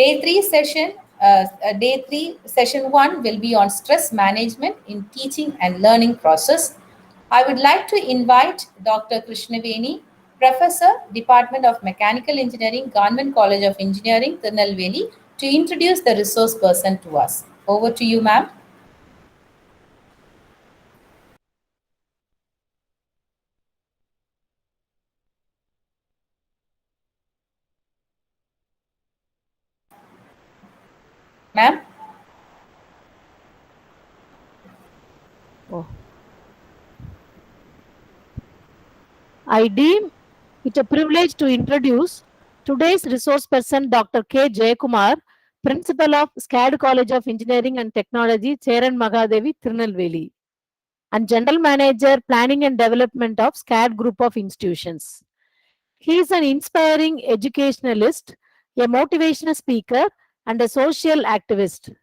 Day 3, session 1 will be on stress management in teaching and learning process. I would like to invite Dr. Krishnaveni, Professor, Department of Mechanical Engineering, Government College of Engineering, Tirunelveli, to introduce the resource person to us. Over to you, ma'am. Ma'am? Oh. I deem it a privilege to introduce today's resource person, Dr. K. Jeyakumar, Principal of SCAD College of Engineering and Technology, Cheranmahadevi, Tirunelveli, and General Manager, Planning and Development of SCAD Group of Institutions. He is an inspiring educationalist, a motivational speaker, and a social activist.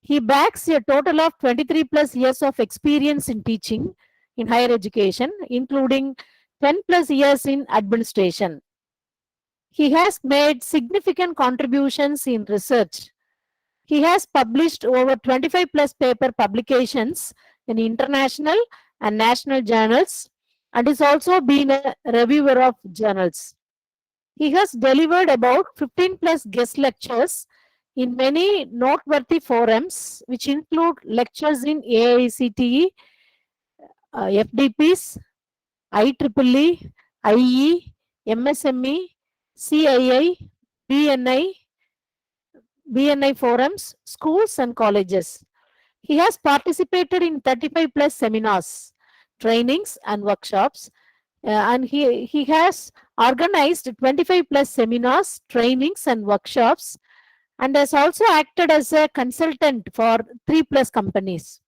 He backs a total of 23 plus years of experience in teaching in higher education, including 10 plus years in administration. He has made significant contributions in research. He has published over 25 plus paper publications in international and national journals and is also been a reviewer of journals. He has delivered about 15 plus guest lectures in many noteworthy forums, which include lectures in AICTE, FDPs, IEEE, IE, MSME, CII, BNI forums, schools and colleges. He has participated in 35 plus seminars, trainings and workshops, and he has organized 25 plus seminars, trainings and workshops, and has also acted as a consultant for 3 plus companies.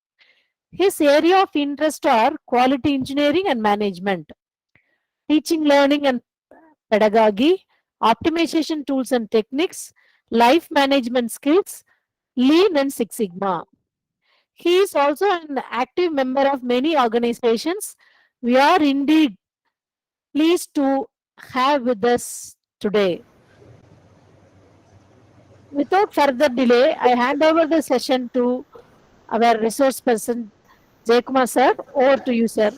His area of interest are quality engineering and management, teaching, learning and pedagogy, optimization tools and techniques, life management skills, Lean and Six Sigma. He is also an active member of many organizations. We are indeed pleased to have with us today. Without further delay, I hand over the session to our resource person, Jeyakumar sir. Over to you, sir.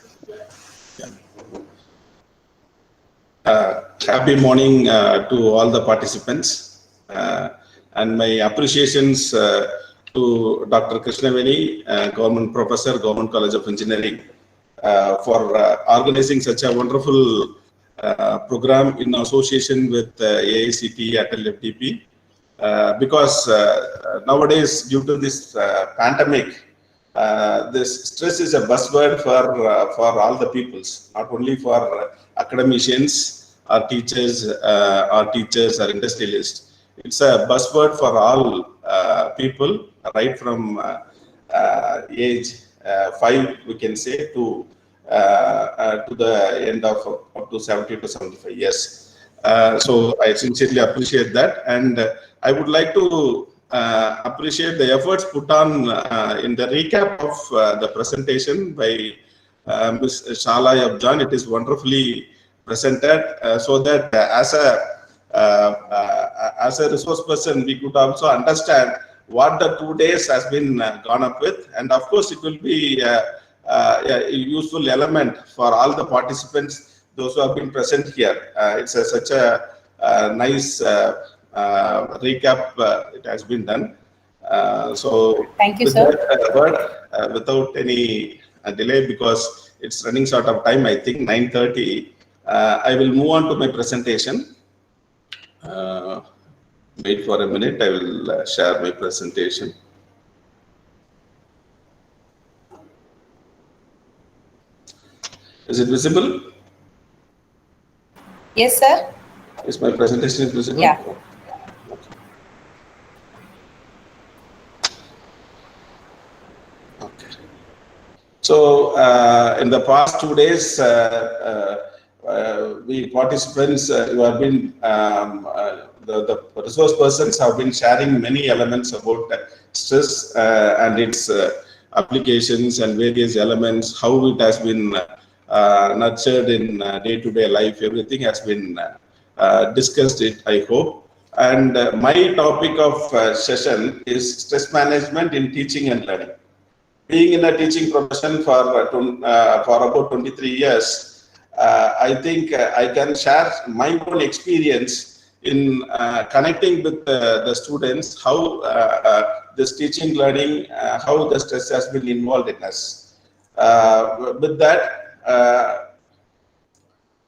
Happy morning to all the participants, and my appreciations to Dr. Krishnaveni, Government Professor, Government College of Engineering, for organizing such a wonderful program in association with AICTE, ATAL, FDP, because nowadays, due to this pandemic, this stress is a buzzword for all the peoples, not only for academicians or teachers or industrialists. It's a buzzword for all people, right from age 5, we can say, to the end of up to 70 to 75 years. So I sincerely appreciate that, and I would like to appreciate the efforts put on in the recap of the presentation by Ms. Shala Yabjan. It is wonderfully presented, so that as a resource person, we could also understand what the 2 days has been gone up with, and of course it will be a useful element for all the participants, those who have been present here. It's such a nice recap it has been done. So thank you, sir. Without any delay, because it's running short of time, I think 9:30, I will move on to my presentation. Wait for a minute, I will share my presentation. Is it visible? Yes, sir. Is my presentation visible? Yeah. Okay. So in the past 2 days, we participants who have been the resource persons have been sharing many elements about stress and its applications and various elements, how it has been nurtured in day-to-day life. Everything has been discussed, I hope. And my topic of session is stress management in teaching and learning. Being in a teaching profession for about 23 years, I think I can share my own experience in connecting with the students, how this teaching learning, how the stress has been involved in us. With that,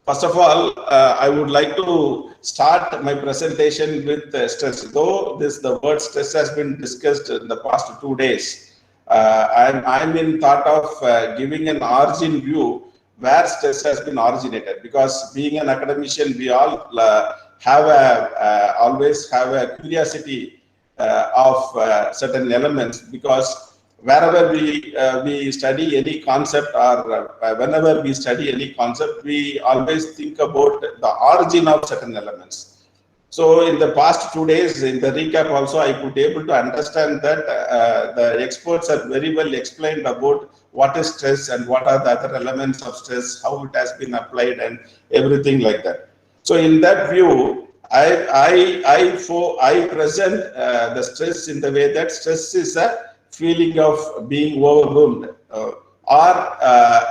first of all, I would like to start my presentation with stress. Though the word stress has been discussed in the past 2 days, I'm in thought of giving an origin view where stress has been originated. Because being an academician, we all always have a curiosity of certain elements, because wherever we study any concept, or whenever we study any concept, we always think about the origin of certain elements. So in the past 2 days, in the recap also, I could able to understand that the experts are very well explained about what is stress and what are the other elements of stress, how it has been applied, and everything like that. So in that view, I present the stress in the way that stress is a feeling of being overwhelmed, or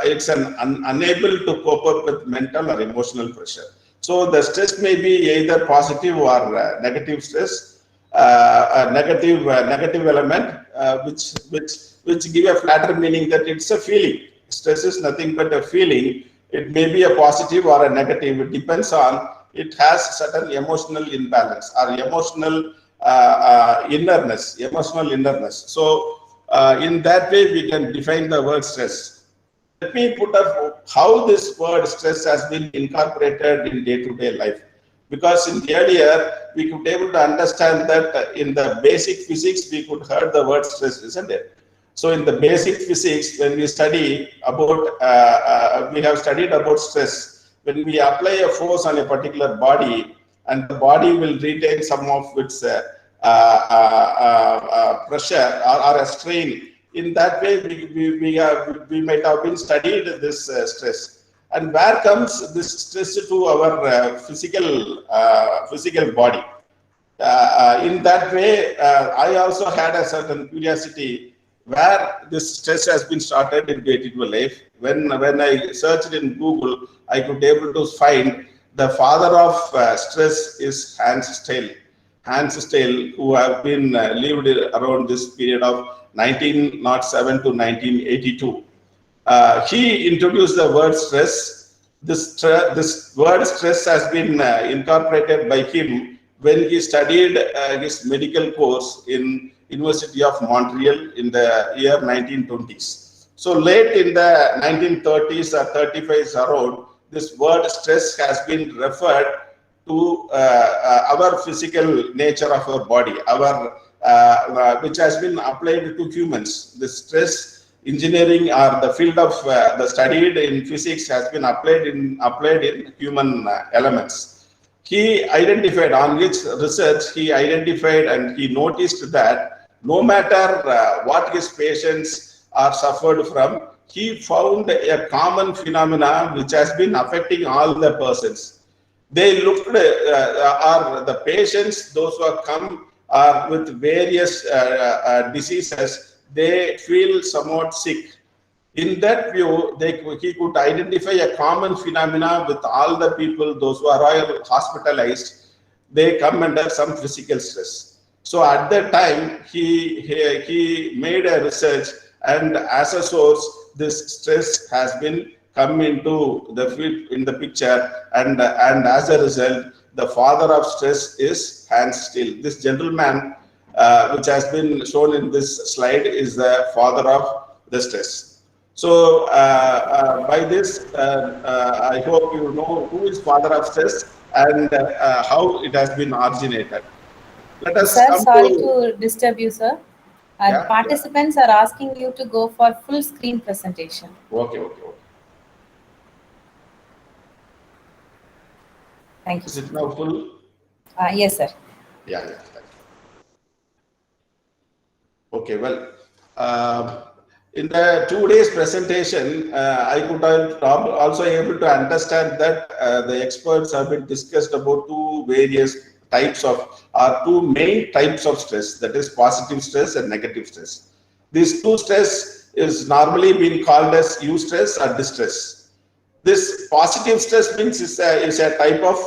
it's an unable to cope up with mental or emotional pressure. So the stress may be either positive or negative stress, a negative element, which give a flatter meaning that it's a feeling. Stress is nothing but a feeling. It may be a positive or a negative. It depends on, it has certain emotional imbalance or emotional innerness. So in that way, we can define the word stress. Let me put up how this word stress has been incorporated in day-to-day life. Because in the earlier, we could be able to understand that in the basic physics, we could heard the word stress, isn't it? So in the basic physics, when we study about, we have studied about stress. When we apply a force on a particular body, and the body will retain some of its pressure or a strain. In that way, we might have been studied this stress. And where comes this stress to our physical body? In that way, I also had a certain curiosity where this stress has been started in day-to-day life. When I searched in Google, I could able to find the father of stress is Hans Stale, who have been lived around this period of 1907 to 1982. He introduced the word stress. This word stress has been incorporated by him when he studied his medical course in University of Montreal in the year 1920s. So late in the 1930s or 35s around, this word stress has been referred to our physical nature of our body, which has been applied to humans. The stress engineering, or the field of the studied in physics, has been applied in human elements. He identified, on his research, he identified and he noticed that no matter what his patients are suffered from, he found a common phenomenon which has been affecting all the persons. They looked, are the patients, those who have come with various diseases, they feel somewhat sick. In that view, he could identify a common phenomena with all the people, those who are hospitalized, they come under some physical stress. So at that time, he made a research, and as a source, this stress has been come into the field in the picture, and as a result, the father of stress is Hans Steel. This gentleman, which has been shown in this slide, is the father of the stress. So by this, I hope you know who is father of stress and how it has been originated. Let us Sir, come sorry to disturb you, sir. And Yeah, participants are asking you to go for full screen presentation. Okay. Thank you. Is it now full? Yes, sir. Yeah. Okay, well, in the 2 days presentation, I could also able to understand that the experts have been discussed about two various types of, or two main types of stress, that is positive stress and negative stress. These two stress is normally being called as eustress or distress. This positive stress means is a type of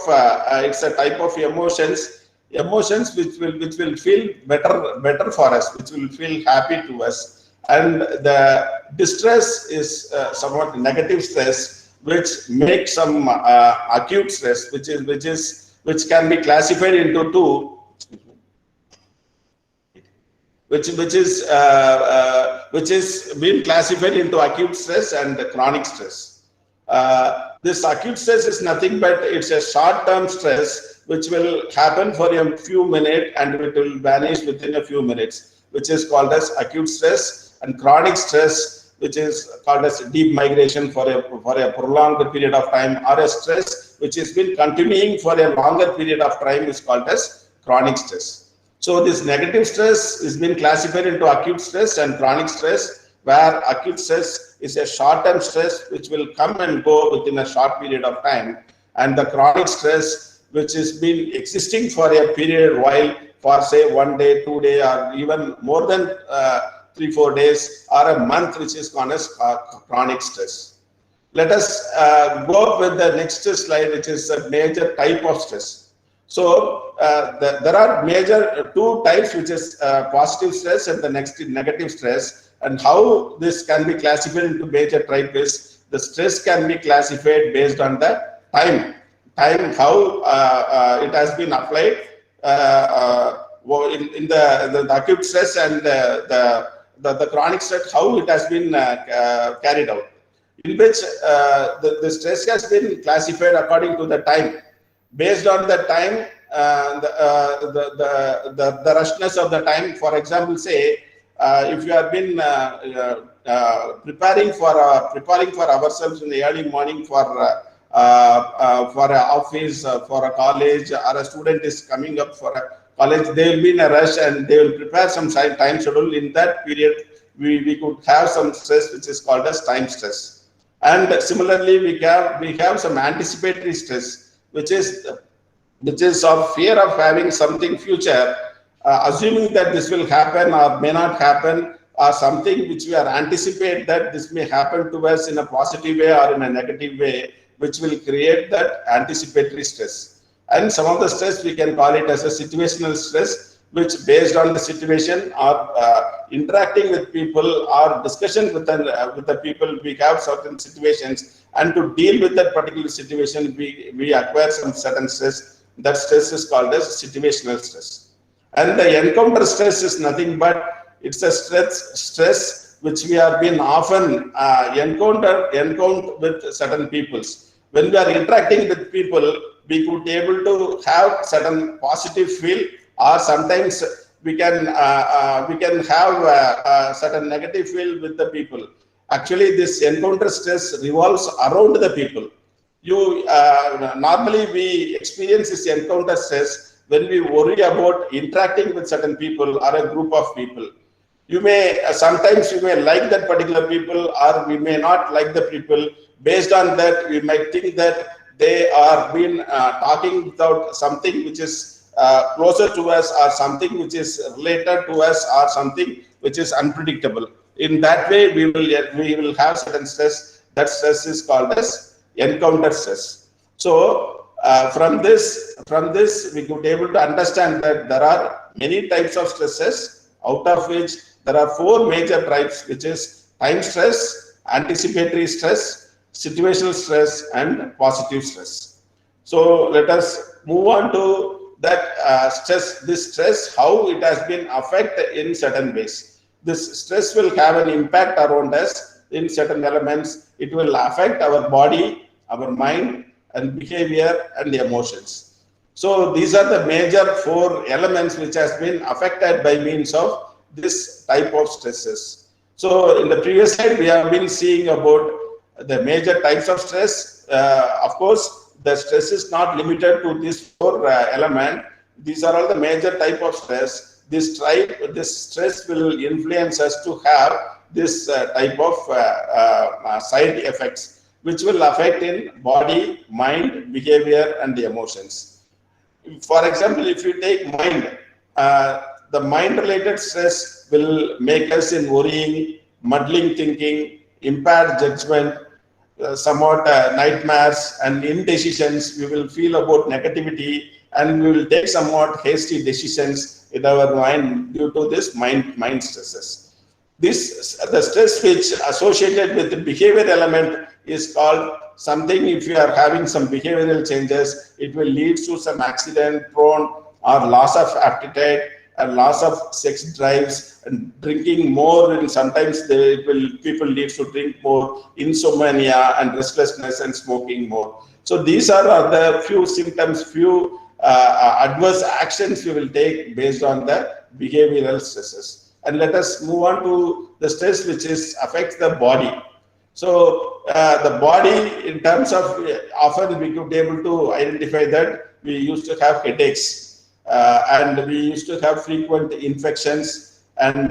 it's a type of emotions which will feel better for us, which will feel happy to us, and the distress is somewhat negative stress, which makes some acute stress, which can be classified into two, which is being classified into acute stress and chronic stress. This acute stress is nothing but it's a short-term stress which will happen for a few minutes and it will vanish within a few minutes, which is called as acute stress, and chronic stress, which is called as deep migration for a prolonged period of time, or a stress which has been continuing for a longer period of time, is called as chronic stress. So this negative stress is being classified into acute stress and chronic stress, where acute stress is a short-term stress which will come and go within a short period of time, and the chronic stress which has been existing for a period while, for say 1 day, 2 days, or even more than 3-4 days or a month, which is called as chronic stress. Let us go up with the next slide, which is a major type of stress. So there are major two types, which is positive stress and the next negative stress, and how this can be classified into major type is the stress can be classified based on the time how it has been applied in the acute stress and the chronic stress, how it has been carried out, in which the stress has been classified according to the time. Based on the time, the rushness of the time. For example, say if you have been preparing for ourselves in the early morning for an office, for a college, or a student is coming up for a college, they will be in a rush and they will prepare some time schedule. In that period, we could have some stress which is called as time stress. And similarly, we have some anticipatory stress, which is of fear of having something future, assuming that this will happen or may not happen, or something which we are anticipate that this may happen to us in a positive way or in a negative way, which will create that anticipatory stress. And some of the stress we can call it as a situational stress, which based on the situation or interacting with people or discussion with the people, we have certain situations, and to deal with that particular situation, we acquire some certain stress. That stress is called as situational stress. And the encounter stress is nothing but it's a stress which we have been often encounter with certain peoples. When we are interacting with people, we could be able to have certain positive feel, or sometimes we can have a certain negative feel with the people. Actually, this encounter stress revolves around the people. Normally we experience this encounter stress when we worry about interacting with certain people or a group of people. Sometimes you may like that particular people, or we may not like the people. Based on that, we might think that they are been talking without something which is closer to us, or something which is related to us, or something which is unpredictable. In that way, we will have certain stress. That stress is called as encounter stress. So from this we could be able to understand that there are many types of stresses, out of which there are 4 major types, which is time stress, anticipatory stress, situational stress, and positive stress. So let us move on to that stress. This stress, how it has been affected in certain ways. This stress will have an impact around us in certain elements. It will affect our body, our mind, and behavior, and the emotions. So these are the major 4 elements which has been affected by means of this type of stresses. So in the previous slide, we have been seeing about the major types of stress. Of course, the stress is not limited to these 4 elements. These are all the major type of stress. This stress will influence us to have this type of side effects, which will affect in body, mind, behavior, and the emotions. For example, if you take mind, the mind-related stress will make us in worrying, muddling thinking, impaired judgment, somewhat nightmares and indecisions. We will feel about negativity, and we will take somewhat hasty decisions in our mind due to this mind stresses. This the stress which associated with the behavior element is called something. If you are having some behavioral changes, it will lead to some accident prone or loss of appetite and loss of sex drives and drinking more, and sometimes people need to drink more, insomnia and restlessness and smoking more. So these are the few symptoms, few adverse actions you will take based on the behavioral stresses. And let us move on to the stress which affects the body. So the body, in terms of, often we could be able to identify that we used to have headaches, and we used to have frequent infections, and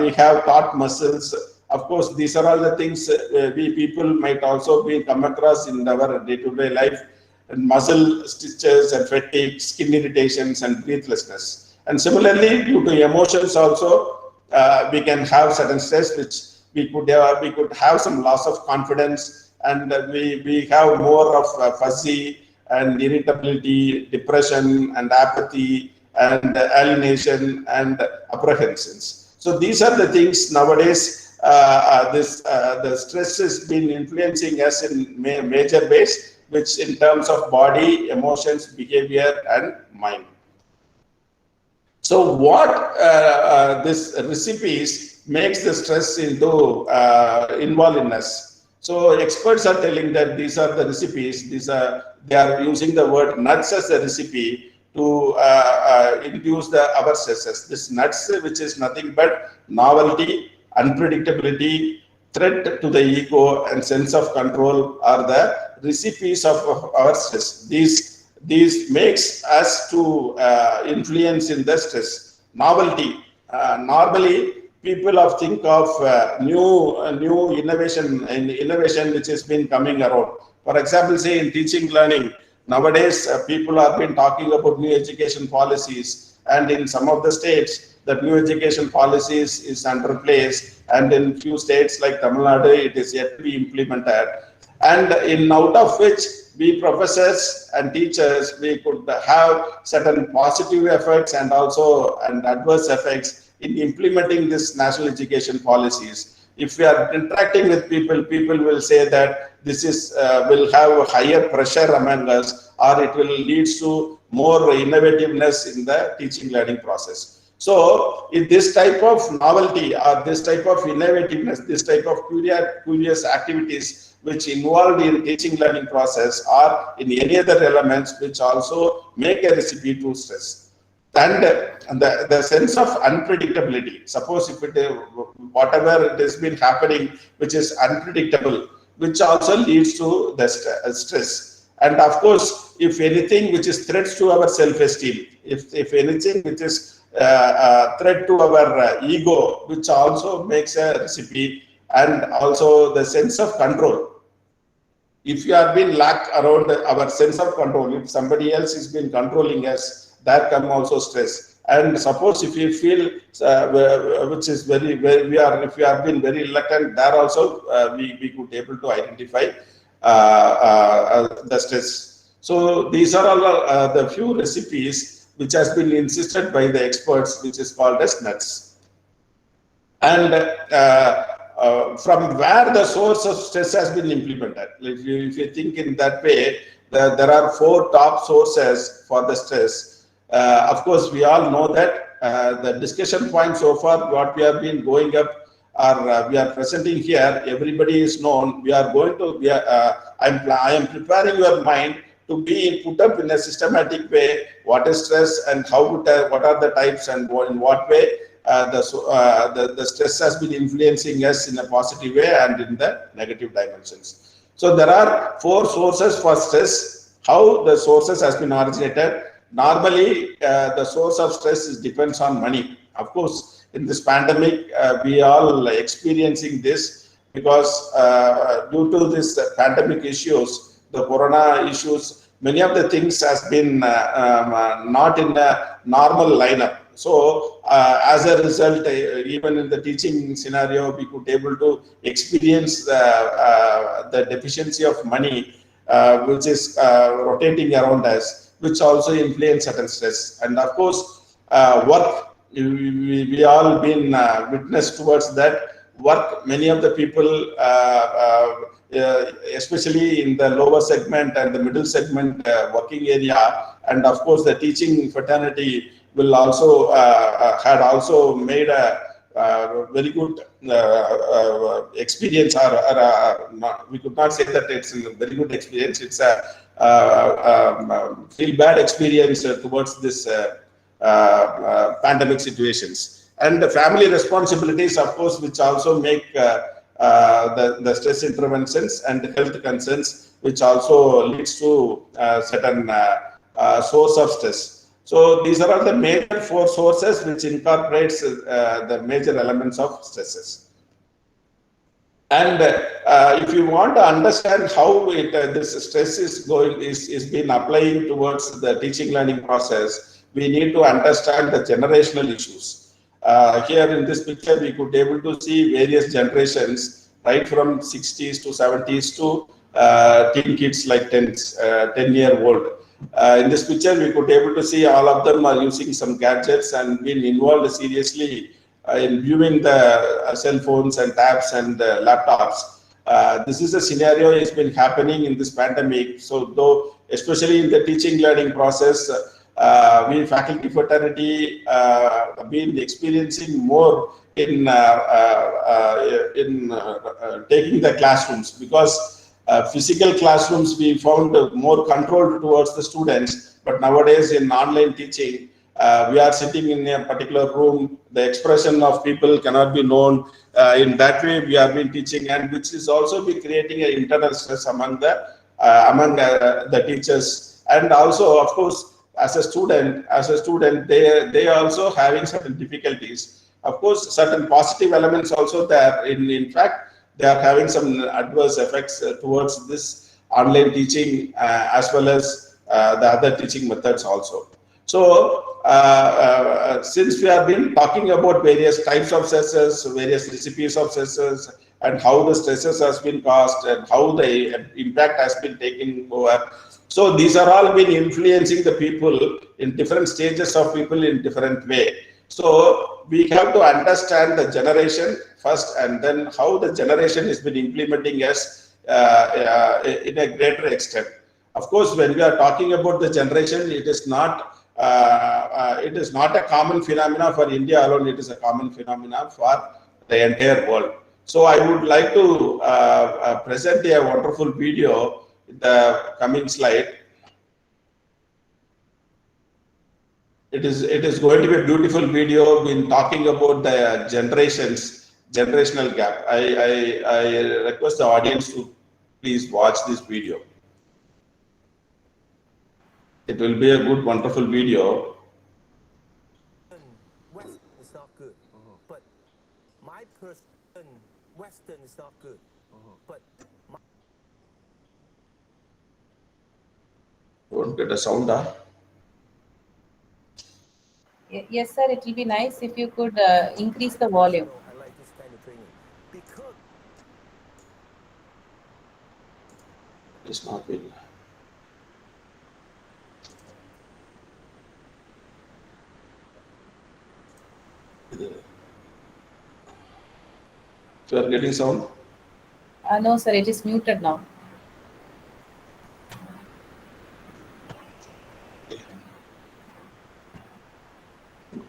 we have taut muscles. Of course, these are all the things we people might also be come across in our day-to-day life, and muscle stitches and fatigue, skin irritations and breathlessness. And similarly, due to emotions also, we can have certain stress which we could have some loss of confidence, and we have more of fuzzy and irritability, depression and apathy and alienation and apprehensions. So these are the things nowadays. The stress has been influencing us in major ways, which in terms of body, emotions, behavior and mind. So what this recipes makes the stress into involved in us. So experts are telling that these are the recipes. They are using the word nuts as a recipe to induce our stresses. This nuts, which is nothing but novelty, unpredictability, threat to the ego, and sense of control are the recipes of our stress. These makes us to influence in the stress. Novelty. Normally, people think of new innovation which has been coming around. For example, say in teaching learning, nowadays people have been talking about new education policies, and in some of the states, the new education policies is under place, and in few states like Tamil Nadu, it is yet to be implemented. And in out of which we professors and teachers, we could have certain positive effects and also adverse effects in implementing this national education policies. If we are interacting with people, people will say that this will have higher pressure among us, or it will lead to more innovativeness in the teaching learning process. So if this type of novelty or this type of innovativeness, this type of curious activities which involved in teaching learning process or in any other elements which also make a recipe to stress. And the sense of unpredictability. Suppose if whatever it has been happening which is unpredictable, which also leads to the stress. And of course, if anything which is threats to our self-esteem, if anything which is threat to our ego, which also makes a recipe, and also the sense of control. If you have been lack around our sense of control, if somebody else has been controlling us, that come also stress. And suppose if you feel which is very if you have been very reluctant, there also we could able to identify the stress. So these are all the few recipes which has been insisted by the experts, which is called as nuts. And from where the source of stress has been implemented, if you think in that way, there are 4 top sources for the stress. Of course, we all know that the discussion point so far, what we have been going up, or we are presenting here, everybody is known. We are going to I am preparing your mind to be put up in a systematic way. What is stress and what are the types, and in what way the stress has been influencing us in a positive way and in the negative dimensions. So there are 4 sources for stress. How the sources has been originated. Normally, the source of stress depends on money. Of course, in this pandemic, we all experiencing this because due to this pandemic issues, the corona issues, many of the things has been not in a normal lineup. So as a result, even in the teaching scenario, we could able to experience the deficiency of money, which is rotating around us, which also influence certain stress. And of course, work, we all been witness towards that work. Many of the people, especially in the lower segment and the middle segment working area, and of course the teaching fraternity will also had also made a very good experience, or not, we could not say that it's a very good experience. It's a feel bad experience towards this pandemic situations, and the family responsibilities, of course, which also make the stress interventions and health concerns, which also leads to certain source of stress. So these are all the major four sources which incorporates the major elements of stresses. And if you want to understand how this stress is being applying towards the teaching learning process, we need to understand the generational issues. Here in this picture, we could able to see various generations, right from 60s to 70s to teen kids like 10-year-old. In this picture, we could able to see all of them are using some gadgets and being involved seriously in viewing the cell phones and tabs and laptops. This is a scenario that's been happening in this pandemic. So though, especially in the teaching learning process, we faculty fraternity been experiencing more in taking the classrooms, because physical classrooms we found more controlled towards the students, but nowadays in online teaching, we are sitting in a particular room, the expression of people cannot be known. In that way, we have been teaching, and which is also be creating an internal stress among the teachers. And also, of course, as a student, they are also having certain difficulties. Of course, certain positive elements also there. In fact, they are having some adverse effects towards this online teaching, as well as the other teaching methods also. So, since we have been talking about various types of stresses, various recipes of stresses, and how the stresses has been caused and how the impact has been taken over, so these are all been influencing the people in different stages of people in different way. So we have to understand the generation first, and then how the generation has been implementing us in a greater extent. Of course, when we are talking about the generation, it is not a common phenomena for India alone. It is a common phenomena for the entire world. So I would like to present a wonderful video in the coming slide. It is going to be a beautiful video in talking about the generational gap. I request the audience to please watch this video. It will be a good, wonderful video. Western is not good, but my person, Western is not good, but Won't get a sound, huh? Yes, sir. It will be nice if you could increase the volume. I like this kind of training because It's not been. So you are getting sound? No, sir. It is muted now.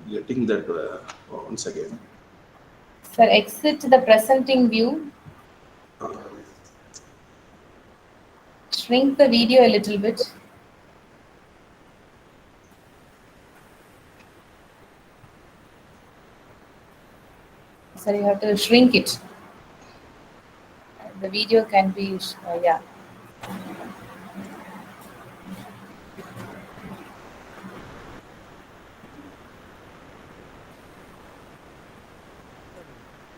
Getting that once again. Sir, exit the presenting view. Shrink the video a little bit. Sir, you have to shrink it. The video can be, yeah.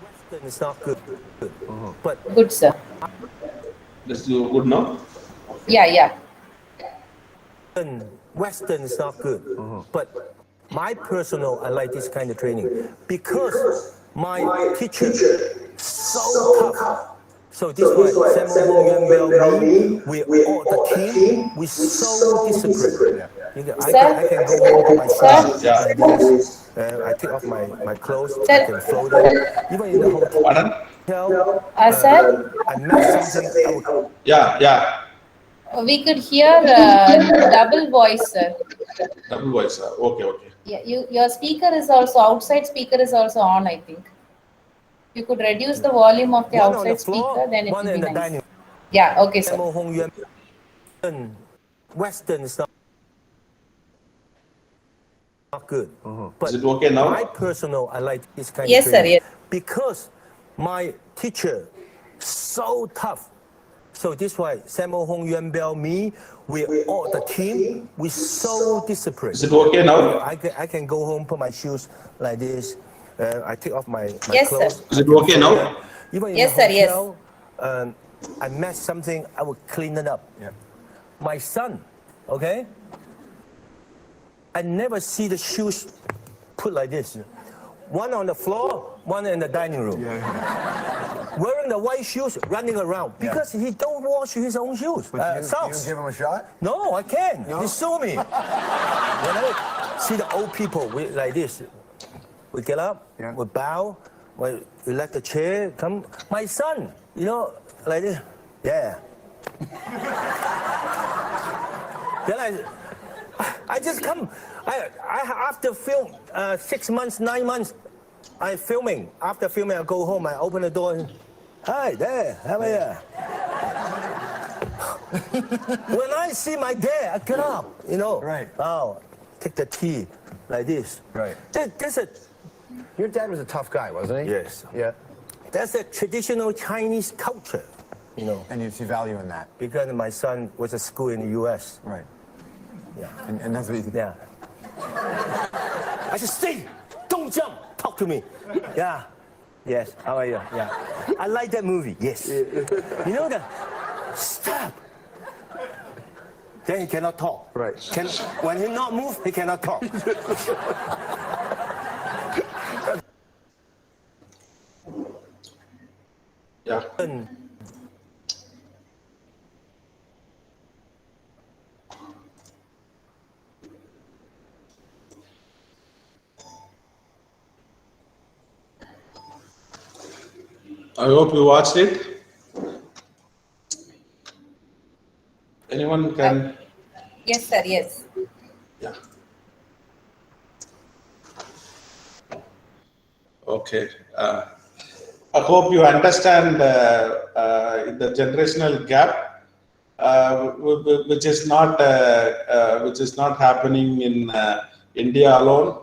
Western is not good, but Good, sir. Let's do good now. Yeah, yeah. Western is not good. But my personal, I like this kind of training because my teacher so tough. So this why Samuel Hong Yuan Bell me, we all the team, we so disciplined. I can go home to my shoes like this. I take off my clothes, I can fold it. Even in the hotel, Sir, I mess something, I would Yeah. we could hear double voice, sir. Double voice. Okay. Yeah, your speaker is also, outside speaker is also on, I think. You could reduce the volume of the one on the outside floor, speaker, then it one will in be the nice. dining. Yeah, okay, sir. Samuel Hong Yuan, Western is not good. But Is it okay now? my personal, I like this kind Yes, of sir, training yes. because my teacher so tough. So this why Samuel Hong Yuan Bell me, we all the team, we so disciplined. Is it okay now? I can go home, put my shoes like this. I take off my Yes, sir. clothes. Is I it can okay fold now? it. Even in Yes, the sir, yes. hotel, I mess something, I will clean it up. My son, okay? I never see the shoes put like this. One on the floor, one in the dining room. Wearing the white shoes, running around because he don't wash his own shoes. Socks. You give him a shot? No, I can't. He saw me. When I see the old people like this, we get up, we bow, we let the chair come. My son, like this. Yeah. Then I just come. I after film 6 months, 9 months, I filming. After filming, I go home. I open the door. And, hi there, how are you? When I see my dad, I get up. Right. Oh, take the tea like this. Right. That's a Your dad was a tough guy, wasn't he? yes. Yeah. That's a traditional Chinese culture. And you see value in that. Because my son was at school in the U.S. Right. Yeah. And that's what you Yeah. I said, stay, don't jump, talk to me. Yeah. Yes, how are you? Yeah. I like that movie, yes. You know that? Stop. Then he cannot talk. Right. When he not move, he cannot talk. Yeah. I hope you watched it. Anyone can? Yes, sir, yes. Yeah. Okay. I hope you understand the generational gap, which is not happening in India alone.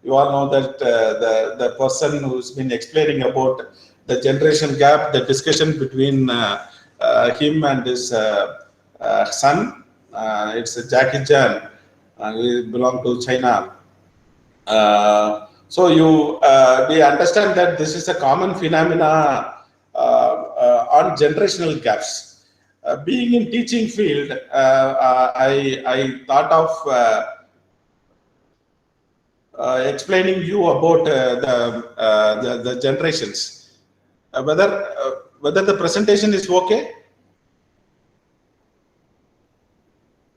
You all know that the person who's been explaining about the generation gap, the discussion between him and his son, it's Jackie Chan. We belong to China. So we understand that this is a common phenomena on generational gaps. Being in teaching field, I thought of explaining you about the generations. Whether the presentation is okay?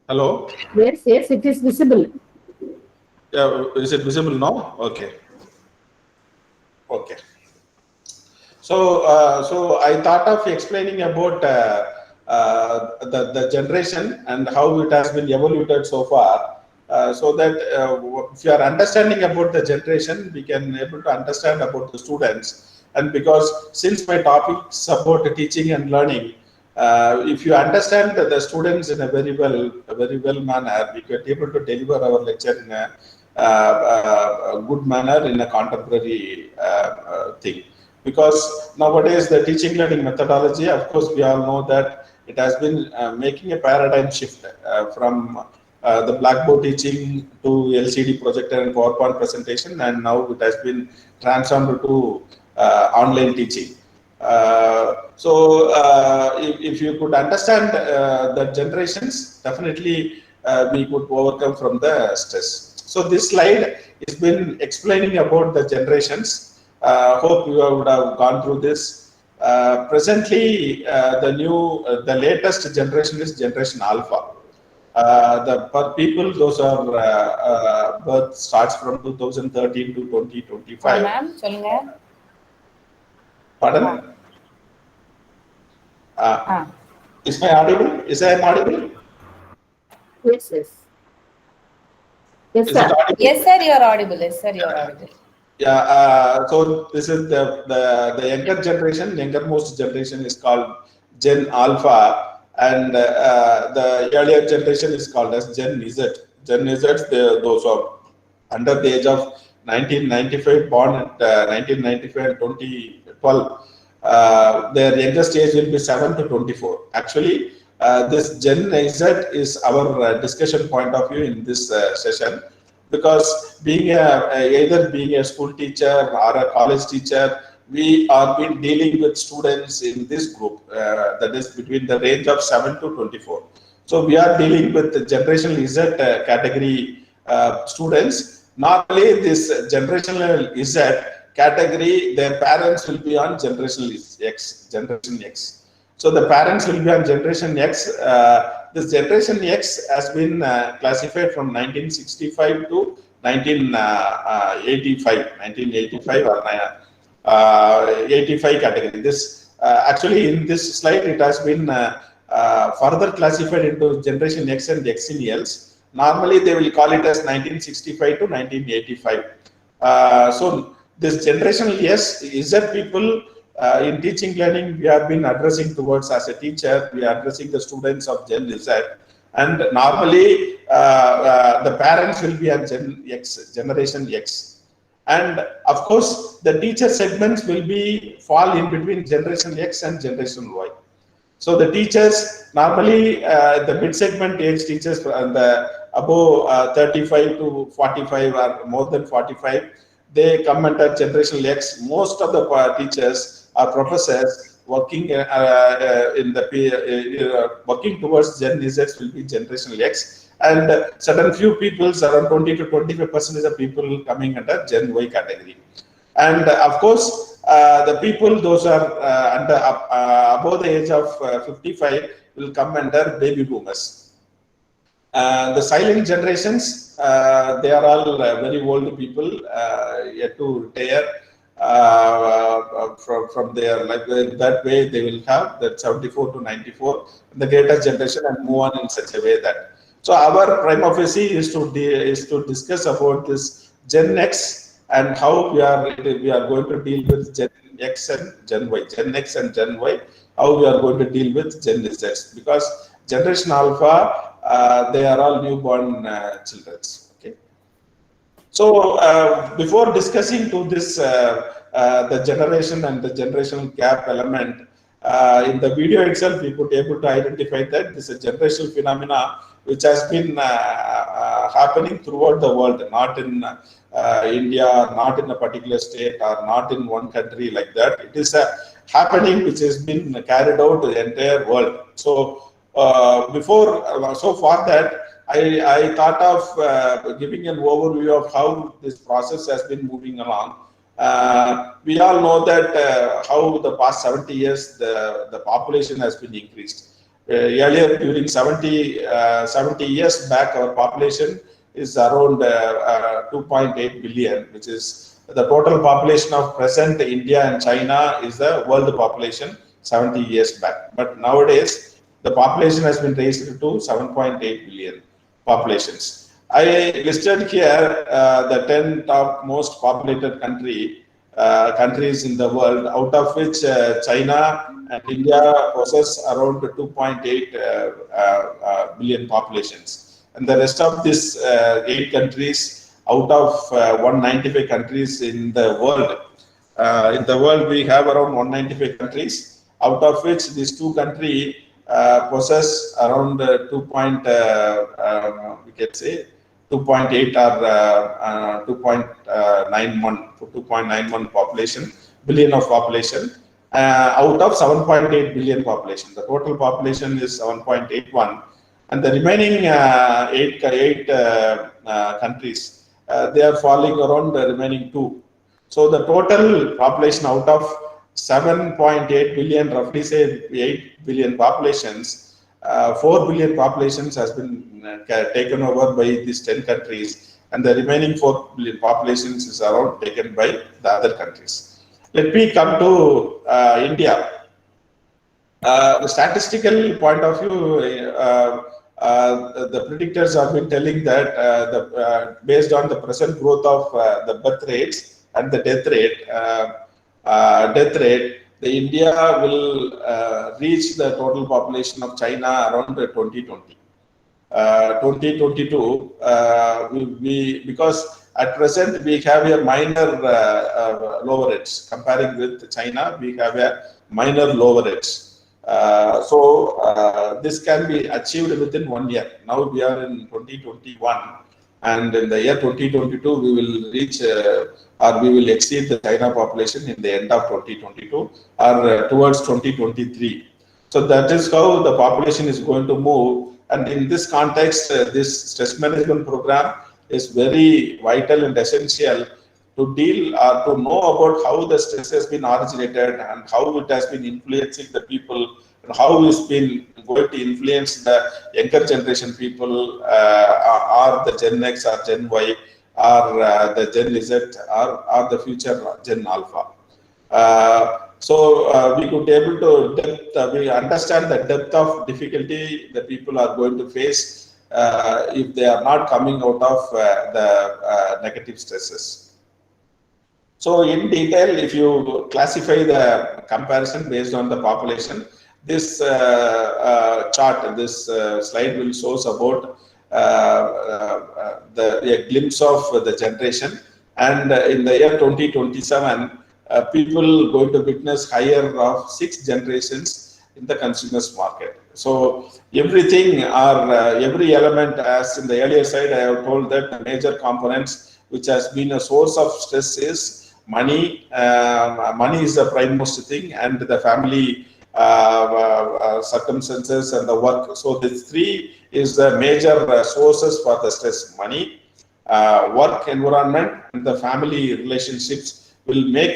Hello? Yes, it is visible. Is it visible now? Okay. So I thought of explaining about the generation and how it has been evolved so far, so that if you are understanding about the generation, we can able to understand about the students. And because since my topic is about teaching and learning, if you understand the students in a very well manner, we can able to deliver our lecture in a good manner in a contemporary thing. Because nowadays the teaching learning methodology, of course, we all know that it has been making a paradigm shift from the blackboard teaching to LCD projector and PowerPoint presentation, and now it has been transformed to online teaching. So if you could understand the generations, definitely we could overcome from the stress. So this slide has been explaining about the generations. Hope you would have gone through this. Presently, the latest generation is generation Alpha. The people, those are birth starts from 2013 to 2025. Ma'am, சொல்லுங்க. Pardon? Is my audible? Is I audible? Yes, yes. Yes, Is sir. it audible? Yes, sir, you are audible. Yes, sir, you are audible. Yeah, so this is the younger generation, younger-most generation is called Gen Alpha, and the earlier generation is called as Gen Z. Gen Z, those are under the age of 1995, born at 1995 and 2012. Their youngest age will be 7 to 24. Actually, this Gen Z is our discussion point of view in this session, because either being a school teacher or a college teacher, we are been dealing with students in this group, that is between the range of 7 to 24. So we are dealing with the generational Z category students. Normally, this generational Z category, their parents will be on generation X. So the parents will be on generation X. This generation X has been classified from 1965 to 1985 or 85 category. This actually in this slide it has been further classified into generation X and Xennials. Normally they will call it as 1965 to 1985. So this generational Z people, in teaching learning, we have been addressing towards, as a teacher, we are addressing the students of Gen Z. And normally, the parents will be on generation X. And of course, the teacher segments will fall in between generation X and generation Y. So the teachers, normally, the mid-segment age teachers and the above 35 to 45 or more than 45, they come under generation X. Most of the teachers are professors working working towards Gen Z will be generation X, and certain few people, around 20 to 25% of people coming under Gen Y category. And of course, the people those are above the age of 55 will come under baby boomers. The silent generations, they are all very old people yet to retire. From their life, that way they will have that 74 to 94, the greatest generation, and move on in such a way that. So our prima facie is to discuss about this Gen X and how we are going to deal with Gen X and Gen Y, Gen X and Gen Y, how we are going to deal with Gen Z, because generation Alpha, they are all newborn children. So before discussing to this the generation and the generational gap element, in the video itself we could able to identify that this is a generational phenomena which has been happening throughout the world, not in India, not in a particular state, or not in one country like that. It is a happening which has been carried out to the entire world. So so for that, I thought of giving an overview of how this process has been moving along. We all know that how the past 70 years the population has been increased. Earlier, during 70 years back, our population is around 2.8 billion, which is the total population of present India and China is the world population 70 years back. But nowadays, the population has been raised to 7.8 billion populations. I listed here the 10 top most populated countries in the world, out of which China and India possess around 2.8 billion populations. And the rest of these 8 countries out of 195 countries in the world. We have around 195 countries, out of which these 2 countries possess around 2.8 or 2.91 billion of population, out of 7.8 billion population. The total population is 7.81. And the remaining eight countries, they are falling around the remaining 2. So the total population out of 7.8 billion, roughly say 8 billion populations, 4 billion populations has been taken over by these 10 countries, and the remaining 4 billion populations is around taken by the other countries. Let me come to India. The statistical point of view, the predictors have been telling that based on the present growth of the birth rates and the death rate, the India will reach the total population of China around 2020. 2022, because at present we have a minor lower rates. Comparing with China, we have a minor lower rates. So this can be achieved within 1 year. Now we are in 2021, and in the year 2022 we will reach or we will exceed the China population in the end of 2022 or towards 2023. So that is how the population is going to move. And in this context, this stress management program is very vital and essential to deal or to know about how the stress has been originated and how it has been influencing the people and how it's been going to influence the younger generation people, or the Gen X or Gen Y or the Gen Z or the future Gen Alpha. So we could be able to we understand the depth of difficulty the people are going to face if they are not coming out of the negative stresses. So in detail, if you classify the comparison based on the population, this chart, this slide will show about a glimpse of the generation, and in the year 2027, people going to witness higher of 6 generations in the consumers market. So everything or every element, as in the earlier slide, I have told that the major components which has been a source of stress is money. Money is the primemost thing, and the family circumstances and the work. So these 3 is the major sources for the stress: money, work environment, and the family relationships will make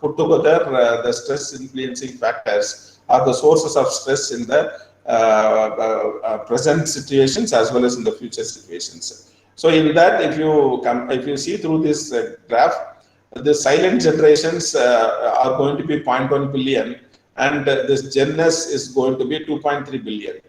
put together the stress influencing factors are the sources of stress in the present situations as well as in the future situations. So in that, if you see through this graph, the silent generations are going to be 0.1 billion, and this Gen S is going to be 2.3 billion.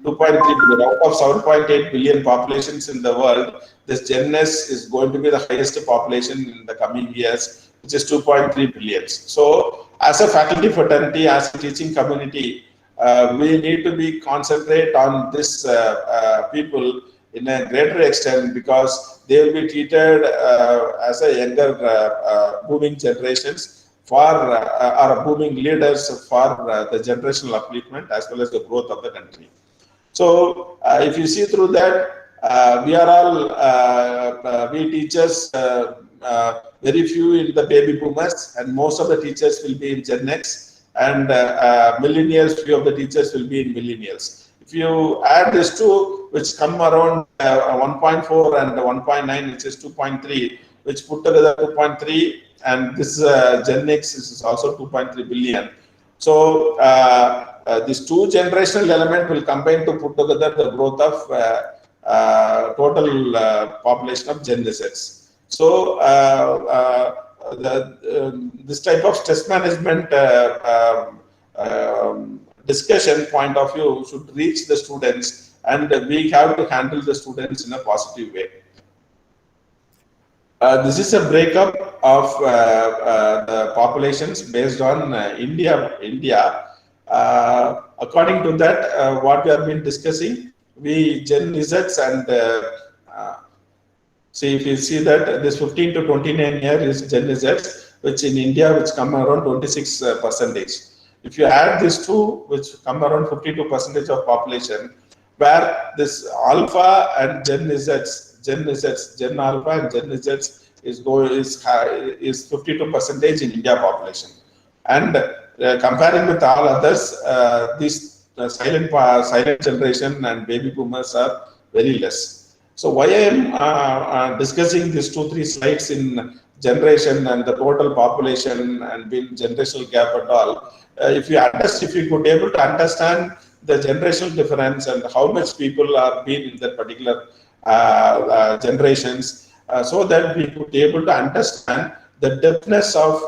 2.3 billion out of 7.8 billion populations in the world, this Gen S is going to be the highest population in the coming years, which is 2.3 billion. So as a faculty fraternity, as a teaching community, we need to be concentrate on this people in a greater extent, because they will be treated as a younger booming generations for or booming leaders for the generational upliftment as well as the growth of the country. So if you see through that, we are all, we teachers, very few in the baby boomers, and most of the teachers will be in Gen X, and millennials, few of the teachers will be in millennials. If you add these 2, which come around 1.4 and 1.9, which is 2.3, which put together 2.3, and this Gen X is also 2.3 billion. So this 2 generational element will combine to put together the growth of total population of Gen Z. So this type of stress management discussion point of view should reach the students, and we have to handle the students in a positive way. This is a breakup of the populations based on India. According to that, what we have been discussing, we Gen Zs and see, if you see that this 15 to 29 year is Gen Zs, which in India, which come around 26%. If you add these 2, which come around 52% of population, where this Alpha and Gen Alpha and Gen Z is 52% in India population, and comparing with all others, these silent generation and baby boomers are very less. So why I am discussing these 2-3 slides in generation and the total population and being generational gap and all, if you could able to understand the generational difference and how much people are being in that particular generations, so that we could be able to understand the depthness of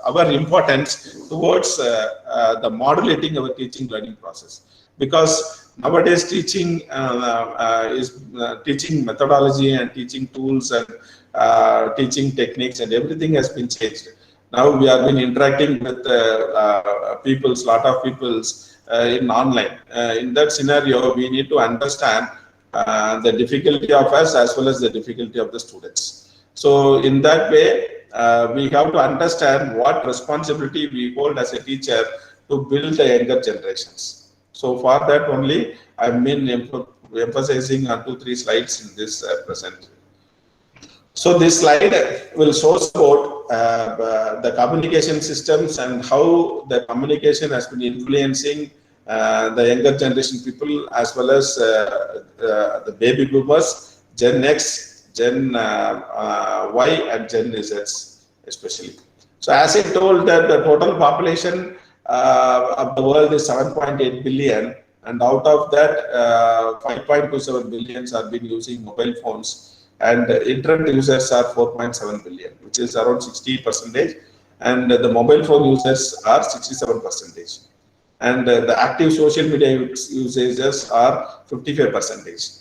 our importance towards the modulating our teaching learning process. Because nowadays teaching is teaching methodology and teaching tools and teaching techniques and everything has been changed. Now we have been interacting with lot of peoples in online. In that scenario, we need to understand the difficulty of us as well as the difficulty of the students. So in that way, we have to understand what responsibility we hold as a teacher to build the younger generations. So for that only, I've been emphasizing on 2-3 slides in this present. So this slide will show about the communication systems and how the communication has been influencing the younger generation people as well as the baby boomers, Gen X, Gen Y and Gen Z especially. So as I told that the total population of the world is 7.8 billion, and out of that 5.27 billions are been using mobile phones, and internet users are 4.7 billion, which is around 60%, and the mobile phone users are 67%, and the active social media users are 55%.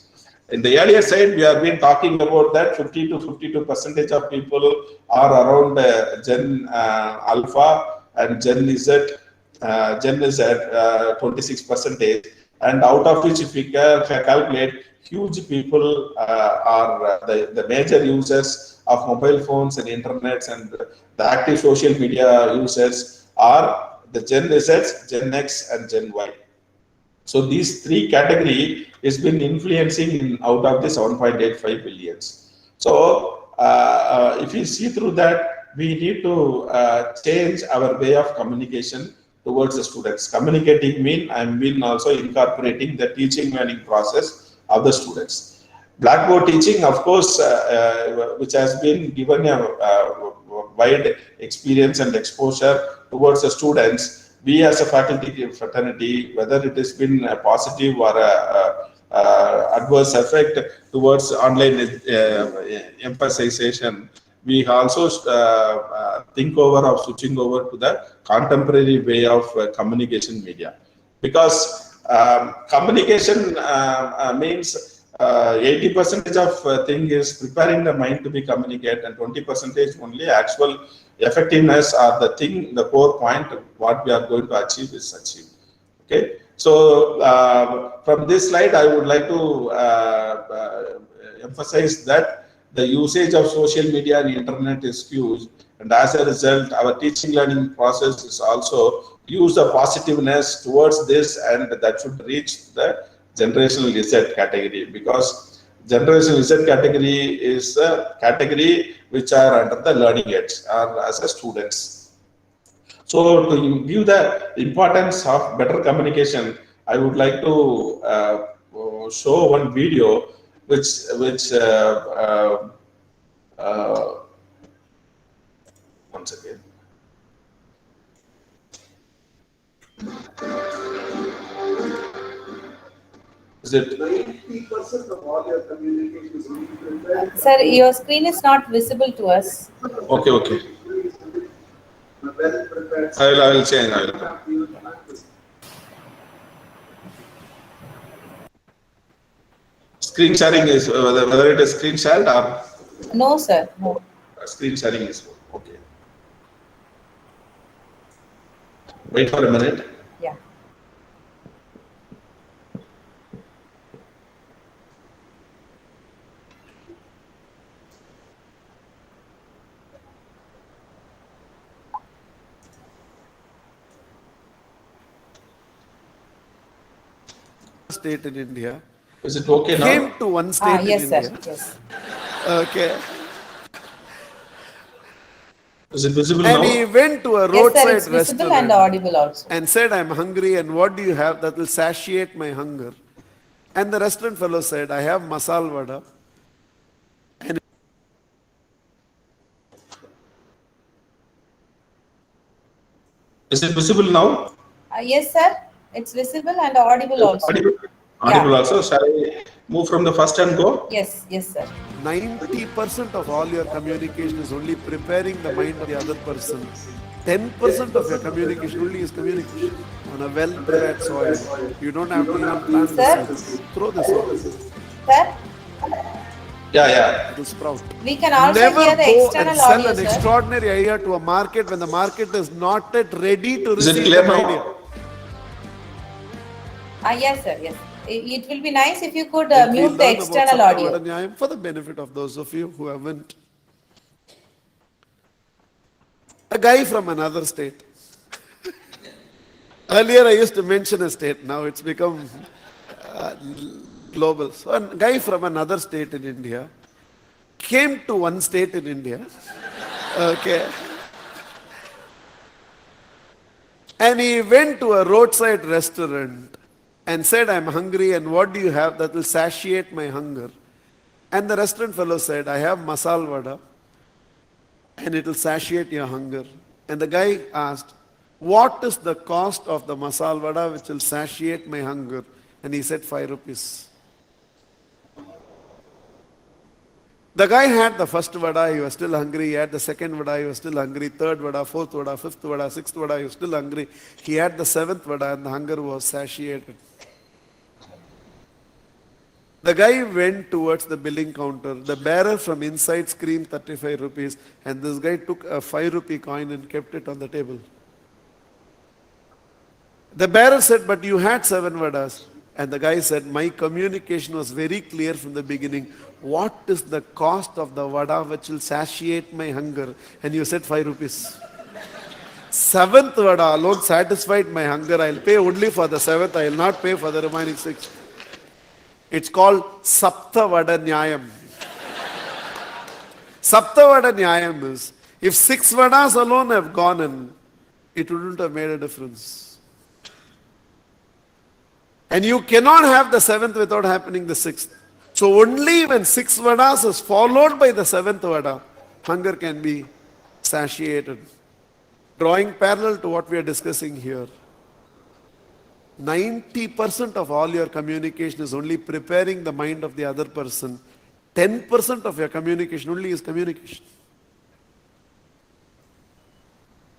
In the earlier side, we have been talking about that 50 to 52% of people are around Gen Alpha and Gen Z. Gen Z 26%, and out of which, if we calculate, huge people are the major users of mobile phones and internets, and the active social media users are the Gen Z, Gen X, and Gen Y. So these three category has been influencing in out of the 7.85 billions. So if you see through that, we need to change our way of communication towards the students. Communicating mean I'm been also incorporating the teaching learning process of the students. Blackboard teaching, of course, which has been given a wide experience and exposure towards the students. We as a faculty fraternity, whether it has been a positive or adverse effect towards online emphasization, we also think over of switching over to the contemporary way of communication media. Because communication means 80% of thing is preparing the mind to be communicate, and 20% only actual effectiveness are the thing, the core point of what we are going to achieve is achieved. Okay, so from this slide, I would like to emphasize that the usage of social media and internet is huge, and as a result, our teaching learning process is also use the positiveness towards this, and that should reach the generational Z category, because generational Z category is a category which are under the learning edge or as a students. So to give the importance of better communication, I would like to show one video which once again. Is it 90% of all your communication is being prepared? Sir, your screen is not visible to us. Okay. Well prepared. I will change. Screen sharing is whether it is screen shared or No, sir. No. screen sharing is okay. Wait for a minute. Yeah. State in India Is it okay now? came to one state Yes, in sir. India. Yes. Okay. Is it visible And now? he went to a Yes, sir, roadside it's visible restaurant and audible also. and said, I'm hungry, and what do you have that will satiate my hunger? And the restaurant fellow said, I have masal vada. Is it visible now? Yes, sir, it's visible and audible also. Audible, audible also. Shall I move from the first and go? Yes, yes, sir. 90% of all your communication is only preparing the mind of the other person. 10% of your communication only is communication. On a well-prepared soil, you don't have to even plant the Sir? seeds. Throw the seeds. Sir, Yeah. It will sprout. we can also Never hear the go and external sell audio, an sir. extraordinary idea to a market when the market is not yet ready to Is it receive clear that now? idea. Yes, sir, yes. It will be nice if you could Let me mute the learn about external audio. Saptavada Nyayam for the benefit of those of you who haven't. A guy from another state. Earlier I used to mention a state, now it's become global. So a guy from another state in India came to one state in India, okay, and he went to a roadside restaurant and said, I'm hungry, and what do you have that will satiate my hunger? And the restaurant fellow said, I have masal vada, and it will satiate your hunger. And the guy asked, what is the cost of the masal vada which will satiate my hunger? And he said, 5 rupees. The guy had the first vada, he was still hungry. He had the second vada, he was still hungry. Third vada, fourth vada, fifth vada, sixth vada, he was still hungry. He had the seventh vada and the hunger was satiated. The guy went towards the billing counter. The bearer from inside screamed 35 rupees, and this guy took a 5 rupee coin and kept it on the table. The bearer said, but you had 7 vadas. And the guy said, my communication was very clear from the beginning. What is the cost of the vada which will satiate my hunger? And you said 5 rupees. 7th vada alone satisfied my hunger. I'll pay only for the 7th. I will not pay for the remaining 6. It's called Sapta Vada Nyayam. Sapta Vada Nyayam is, if 6 vadas alone have gone in, it wouldn't have made a difference. And you cannot have the 7th without happening the 6th. So only when 6 vadas is followed by the 7th vada, hunger can be satiated. Drawing parallel to what we are discussing here, 90% of all your communication is only preparing the mind of the other person. 10% of your communication only is communication.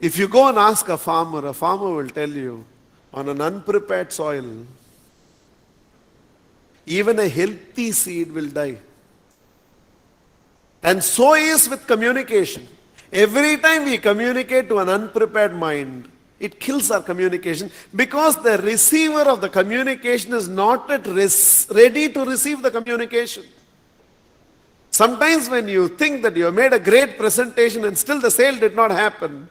If you go and ask a farmer will tell you, on an unprepared soil, even a healthy seed will die. And so is with communication. Every time we communicate to an unprepared mind, it kills our communication because the receiver of the communication is not yet ready to receive the communication. Sometimes when you think that you have made a great presentation and still the sale did not happen,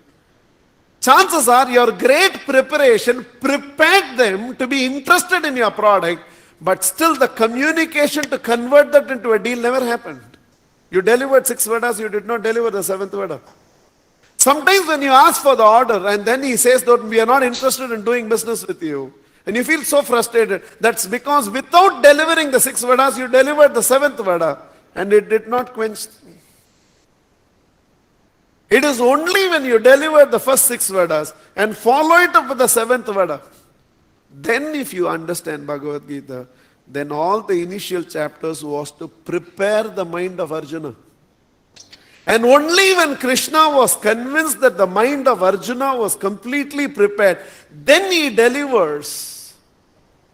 chances are your great preparation prepared them to be interested in your product, but still the communication to convert that into a deal never happened. You delivered 6 vadas, you did not deliver the 7th vada. Sometimes when you ask for the order and then he says that we are not interested in doing business with you, and you feel so frustrated, that's because without delivering the 6 vadas, you delivered the 7th vada and it did not quench. It is only when you deliver the first 6 vadas and follow it up with the 7th vada, then if you understand Bhagavad Gita, then all the initial chapters was to prepare the mind of Arjuna. And only when Krishna was convinced that the mind of Arjuna was completely prepared, then he delivers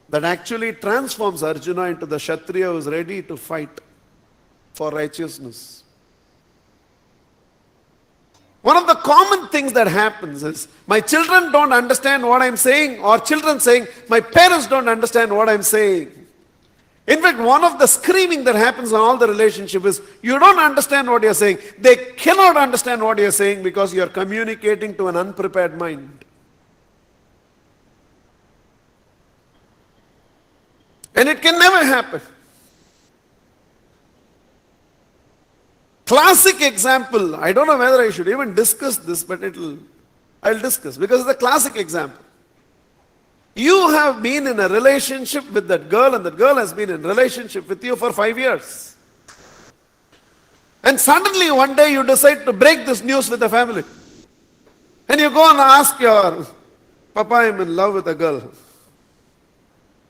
that actually transforms Arjuna into the Kshatriya who is ready to fight for righteousness. One of the common things that happens is, my children don't understand what I'm saying, or children saying, my parents don't understand what I'm saying. In fact, one of the screaming that happens in all the relationship is, you don't understand what you're saying. They cannot understand what you're saying because you're communicating to an unprepared mind. And it can never happen. Classic example, I don't know whether I should even discuss this, but I'll discuss because it's a classic example. You have been in a relationship with that girl and that girl has been in a relationship with you for 5 years. And suddenly one day you decide to break this news with the family. And you go and ask your Papa, I'm in love with a girl.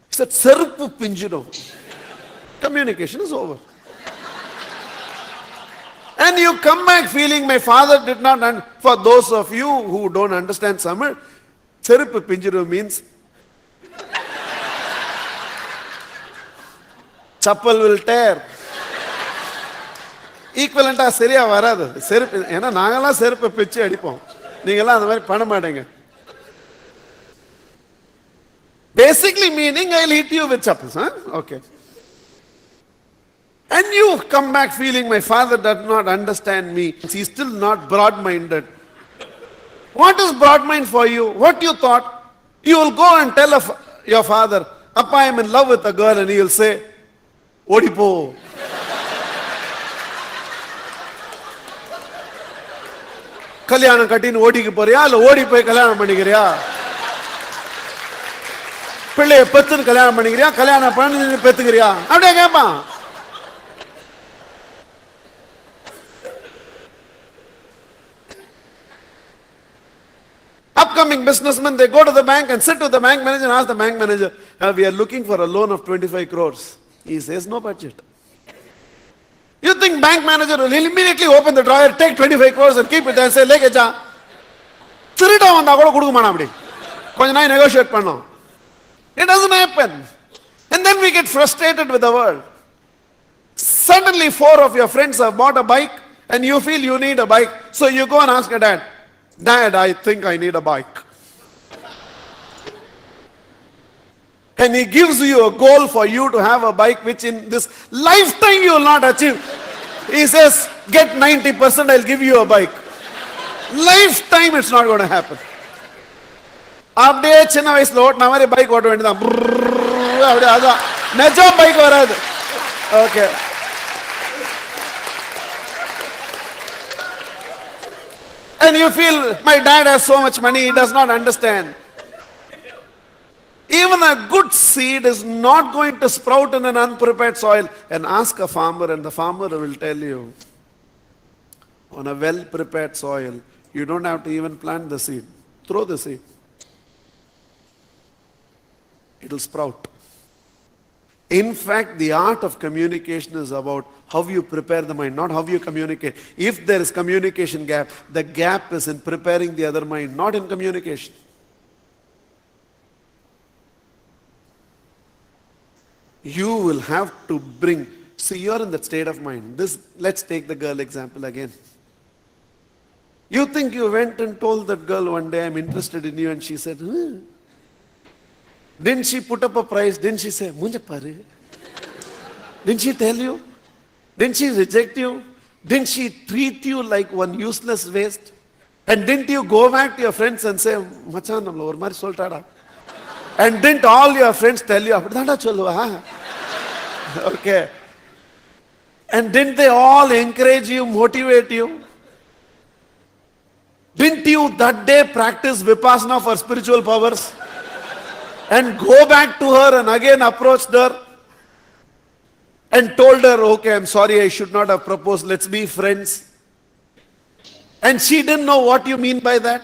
He said, Serpu pinjino. Communication is over. And you come back feeling my father did not, for those of you who don't understand Tamil, Serpu pinjino means chappal will tear. Equivalent சரியா வராது. செருப்பு ஏன்னா நாங்கெல்லாம் செருப்பை பிச்சு அடிப்போம். நீங்கெல்லாம் அந்த மாதிரி பண்ண மாட்டீங்க. Basically meaning I'll hit you with chappals, huh? Okay. And you come back feeling my father does not understand me. He's still not broad-minded. What is broad-mind for you? What you thought? You will go and tell your father, Appa, I'm in love with a girl, and he will say, Odipo. கல்யாணம் கட்டின்னு ஓடிக்கு போறியா இல்ல ஓடி போய் கல்யாணம் பண்ணிக்கிறியா பிள்ளைய பெத்துன்னு கல்யாணம் பண்ணிக்கிறியா கல்யாணம் பண்ணி பெத்துக்கிறியா அப்படியே கேட்பான் upcoming businessmen, they go to the bank and sit with the bank manager and ask the bank manager, we are looking for a loan of 25 crores. He says no budget. You think bank manager will immediately open the drawer, take 25 crores and keep it there and say, Leke cha. Sirita vanda kuda kudukuma apdi. Konja nai negotiate pannom. It doesn't happen. And then we get frustrated with the world. Suddenly 4 of your friends have bought a bike and you feel you need a bike. So you go and ask your dad, Dad, I think I need a bike. And he gives you a goal for you to have a bike which in this lifetime you will not achieve. He says, get 90%, I'll give you a bike. Lifetime it's not going to happen. அப்படியே சின்ன வயசுல ஓட்டின மாதிரி bike ஓட்ட வேண்டியதான். அப்படியே அதான் நிஜம் bike வராது. Okay. And you feel, my dad has so much money, he does not understand. Even a good seed is not going to sprout in an unprepared soil. And ask a farmer and the farmer will tell you, on a well-prepared soil, you don't have to even plant the seed. Throw the seed. It will sprout. In fact, the art of communication is about how you prepare the mind, not how you communicate. If there is communication gap, the gap is in preparing the other mind, not in communication. You will have to bring, see, you're in that state of mind. Let's take the girl example again. You think you went and told that girl one day, I'm interested in you, and she said, Didn't she put up a price? Didn't she say, Munja pare? Didn't she tell you? Didn't she reject you? Didn't she treat you like one useless waste? And didn't you go back to your friends and say, Machan, namla or mari soltada? And didn't all your friends tell you, okay. And didn't they all encourage you, motivate you? Didn't you that day practice Vipassana for spiritual powers? And go back to her and again approached her and told her, okay, I'm sorry, I should not have proposed, let's be friends. And she didn't know what you mean by that.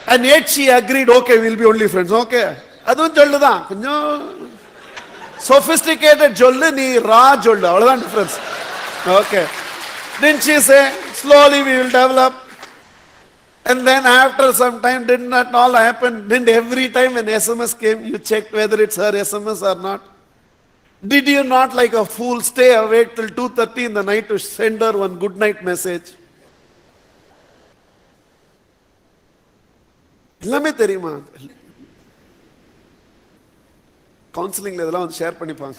And yet she agreed, okay, we'll be only friends. Okay. Adun jolluda. Konjam sophisticated jollu nee raw jollu. Avladhan difference. Okay. Didn't she say, slowly we will develop? And then after some time, didn't that all happen? Didn't every time an SMS came, you checked whether it's her SMS or not? Did you not, like a fool, stay awake till 2:30 in the night to send her one good night message? எல்லாமே தெரியுமா? கவுன்சிலிங்ல இதெல்லாம் வந்து share பண்ணிப்பாங்க.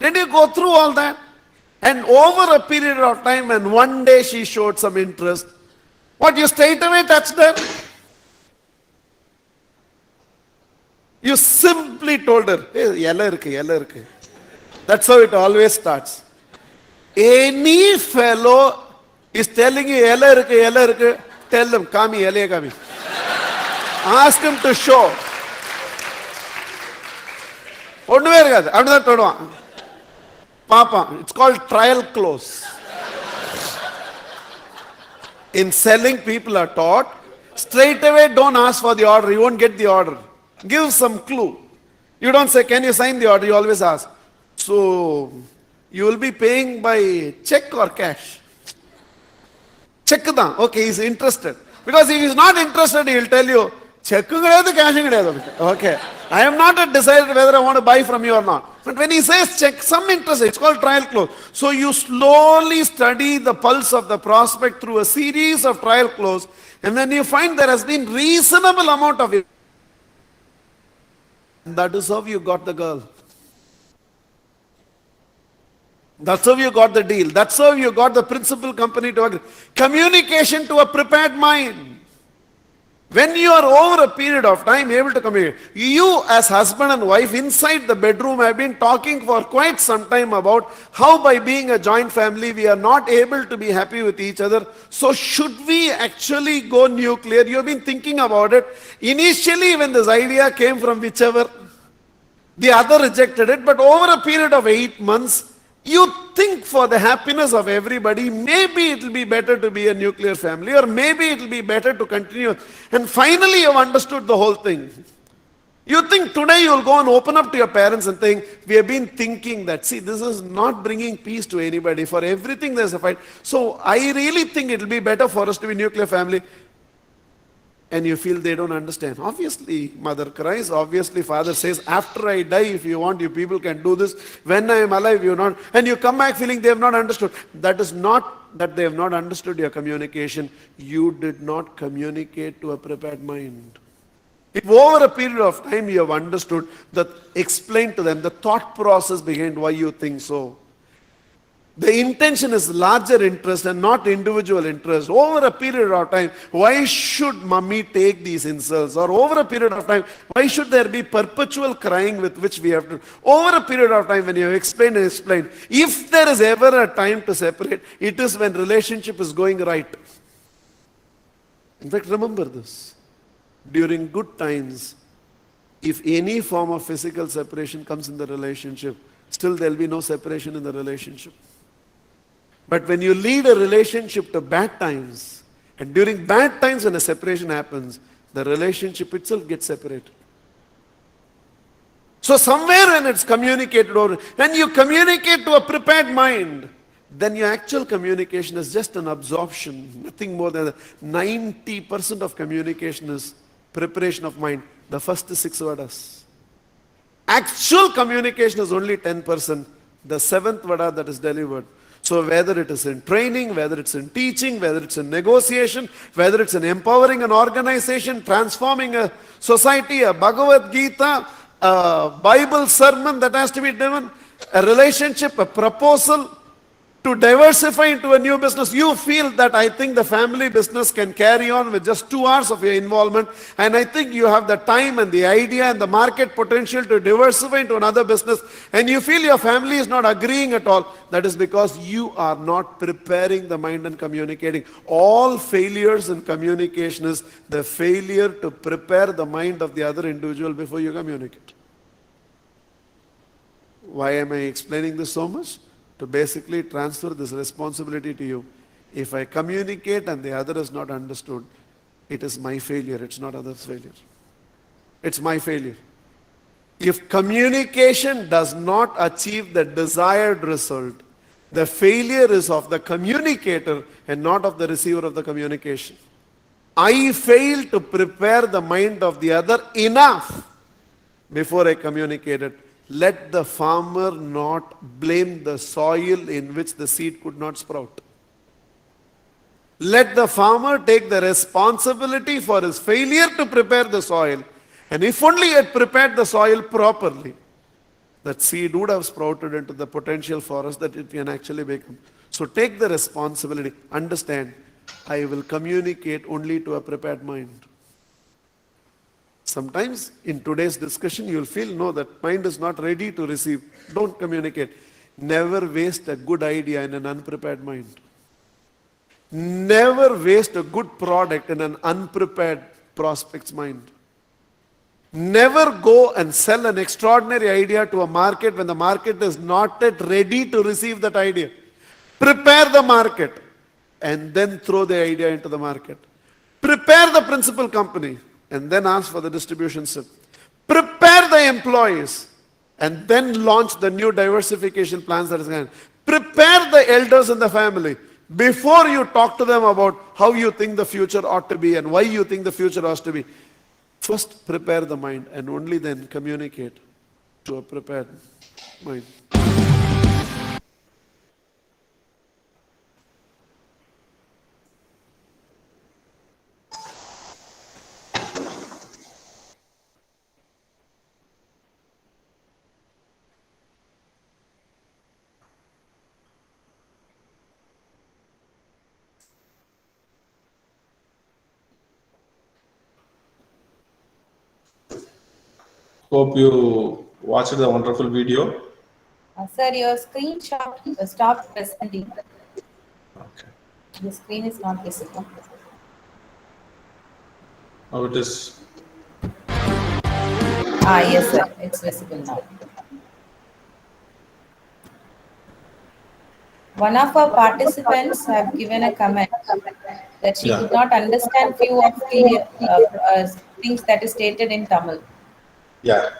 Did you go through all that? And over a period of time, and one day she showed some interest. What, you straight away touched her? You simply told her, hey, yella irukku. That's how it always starts. Any fellow is telling you, yellow irukku, tell them, kami, yellow kami. Ask him to show. ஒண்ணுமே இருக்காது, அப்படிதான் தொடுவான். பாப்பான். It's called trial close. In selling, people are taught, straight away don't ask for the order, you won't get the order. Give some clue. You don't say, can you sign the order? You always ask. So, you will be paying by check or cash? Check தான். Okay, he's interested. Because if he's not interested, he'll tell you, check கிடையாது, cash கிடையாது. Okay. I am not yet decided whether I want to buy from you or not. But when he says check, some interest, it's called trial close. So you slowly study the pulse of the prospect through a series of trial close, and then you find there has been reasonable amount of it. And that is how you got the girl. That's how you got the deal. That's how you got the principal company to agree. Communication to a prepared mind. When you are over a period of time able to communicate, you as husband and wife inside the bedroom have been talking for quite some time about how by being a joint family we are not able to be happy with each other. So should we actually go nuclear? You have been thinking about it. Initially when this idea came from whichever, the other rejected it, but over a period of 8 months, you think for the happiness of everybody, maybe it will be better to be a nuclear family, or maybe it will be better to continue. And finally you have understood the whole thing. You think today you will go and open up to your parents and think, we have been thinking that, see, this is not bringing peace to anybody. For everything there is a fight. So I really think it will be better for us to be nuclear family. And you feel they don't understand. Obviously, mother cries. Obviously, father says, after I die, if you want, you people can do this. When I am alive, you not. And you come back feeling they have not understood. That is not that they have not understood your communication. You did not communicate to a prepared mind. If over a period of time you have understood, that explain to them the thought process behind why you think so. The intention is larger interest and not individual interest. Over a period of time, why should mummy take these insults? Or over a period of time, why should there be perpetual crying with which we have to? Over a period of time, when you explain and explain, if there is ever a time to separate, it is when relationship is going right. In fact, remember this. During good times, if any form of physical separation comes in the relationship, still there will be no separation in the relationship. But when you lead a relationship to bad times, and during bad times when a separation happens, the relationship itself gets separated. So somewhere when it's communicated, or when you communicate to a prepared mind, then your actual communication is just an absorption, nothing more than 90% of communication is preparation of mind. The first 6 words. Actual communication is only 10%, the 7th vada that is delivered. So whether it is in training, whether it's in teaching, whether it's in negotiation, whether it's in empowering an organization, transforming a society, a Bhagavad Gita, a Bible sermon that has to be given, a relationship, a proposal to diversify into a new business, you feel that I think the family business can carry on with just 2 hours of your involvement, and I think you have the time and the idea and the market potential to diversify into another business, and you feel your family is not agreeing at all. That is because you are not preparing the mind and communicating. All failures in communication is the failure to prepare the mind of the other individual before you communicate. Why am I explaining this so much? To basically transfer this responsibility to you. If I communicate and the other is not understood, it is my failure, it's not others' failure. It's my failure. If communication does not achieve the desired result, the failure is of the communicator and not of the receiver of the communication. I fail to prepare the mind of the other enough before I communicate it. Let the farmer not blame the soil in which the seed could not sprout. Let the farmer take the responsibility for his failure to prepare the soil. And if only he had prepared the soil properly, that seed would have sprouted into the potential forest that it can actually become. So take the responsibility. Understand, I will communicate only to a prepared mind. Sometimes in today's discussion, you'll feel, no, that mind is not ready to receive. Don't communicate. Never waste a good idea in an unprepared mind. Never waste a good product in an unprepared prospect's mind. Never go and sell an extraordinary idea to a market when the market is not yet ready to receive that idea. Prepare the market and then throw the idea into the market. Prepare the principal company and then ask for the distribution slip. Prepare the employees and then launch the new diversification plans that is going. Prepare the elders in the family before you talk to them about how you think the future ought to be and why you think the future ought to be. First prepare the mind and only then communicate to a prepared mind. Hope you watched the wonderful video. Sir, your screenshot stopped presenting. Okay. The screen is not visible. Now it is. Yes, sir. It's visible now. One of our participants have given a comment that she could not understand few of the things that is stated in Tamil. Yeah.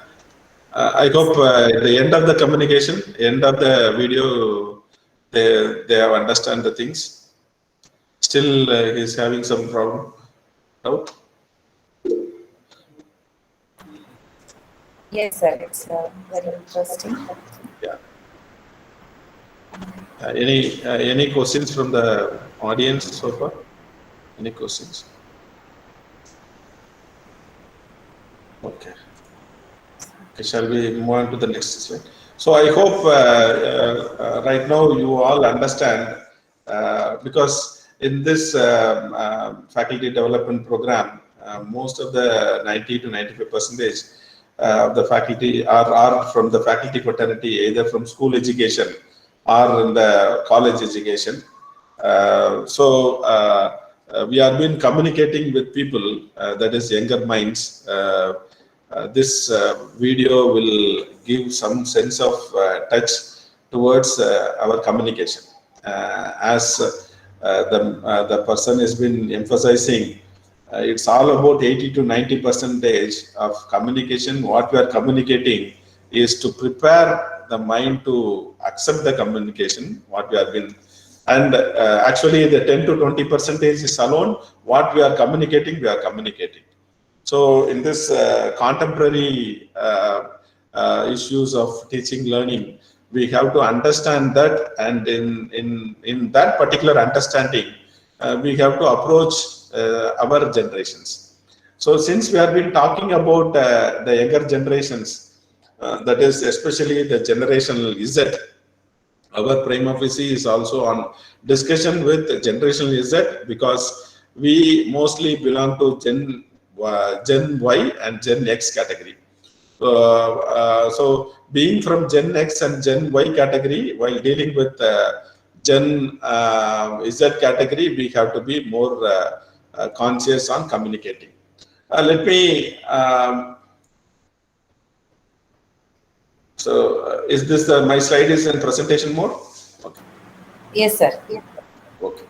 I hope at the end of the communication, end of the video, they have understand the things. Still, he's having some problem. Doubt? Yes, sir. It's very interesting. Yeah. Any questions from the audience so far? Any questions? Okay. Shall we move on to the next slide? So I hope right now you all understand because in this faculty development program, most of the 90 to 95% of the faculty are from the faculty fraternity, either from school education or in the college education. We have been communicating with people, that is younger minds. This video will give some sense of touch towards our communication. As the person has been emphasizing, it's all about 80 to 90% of communication. What we are communicating is to prepare the mind to accept the communication, what we have been. And actually the 10 to 20% is alone what we are communicating, we are communicating. So in this contemporary issues of teaching, learning, we have to understand that, and in that particular understanding, we have to approach our generations. So since we have been talking about the younger generations, that is especially the generational Z, our prima facie is also on discussion with generational Z, because we mostly belong to Gen Y and Gen X category. So being from Gen X and Gen Y category, while dealing with Gen Z category, we have to be more conscious on communicating. Let me. Is this my slide is in presentation mode? Okay. Yes, sir. Okay.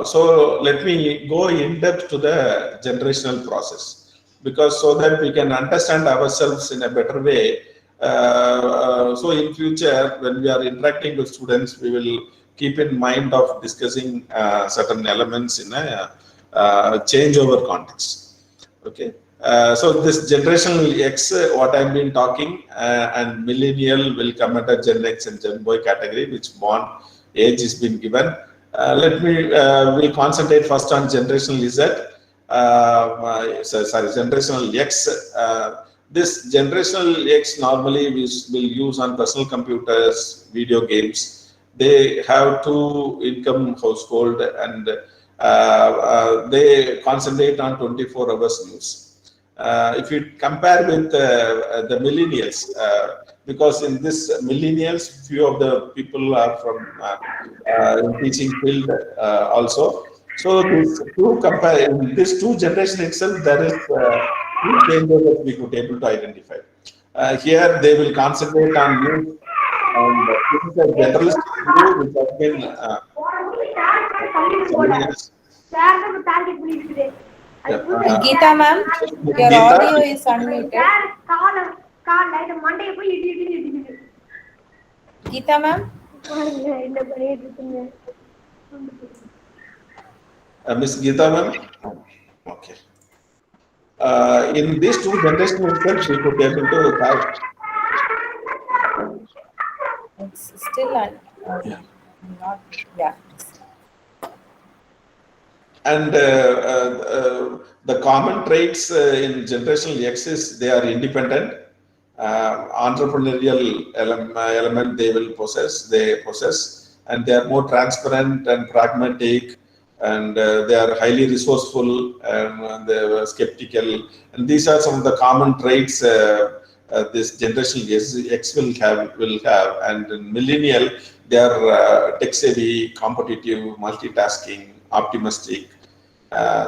So let me go in depth to the generational process, because so that we can understand ourselves in a better way. So in future, when we are interacting with students, we will keep in mind of discussing certain elements in a changeover context. Okay. So this generational X, what I've been talking, and millennial will come at a Gen X and Gen Y category, which born age has been given. Let me we concentrate first on generational Z. Generational X. This generational X normally we will use on personal computers, video games. They have two-income household, and they concentrate on 24 hours news. If you compare with the millennials, because in this millennials, few of the people are from teaching field also. So this two generation itself, there is two changes that we could able to identify. Here they will concentrate on news, and this is a generalistic view which has been somebody else. Geeta ma'am, your Geeta, audio is unmuted. Geeta ma'am, Miss Geeta ma'am. Okay. In these two generations itself, we could able to have. it's still Yeah. not, yeah. And the common traits in generational X is they are independent, entrepreneurial element they possess, and they are more transparent and pragmatic, and they are highly resourceful, and they are skeptical, and these are some of the common traits this generation X will have. And in millennial, they are tech savvy, competitive, multitasking, optimistic.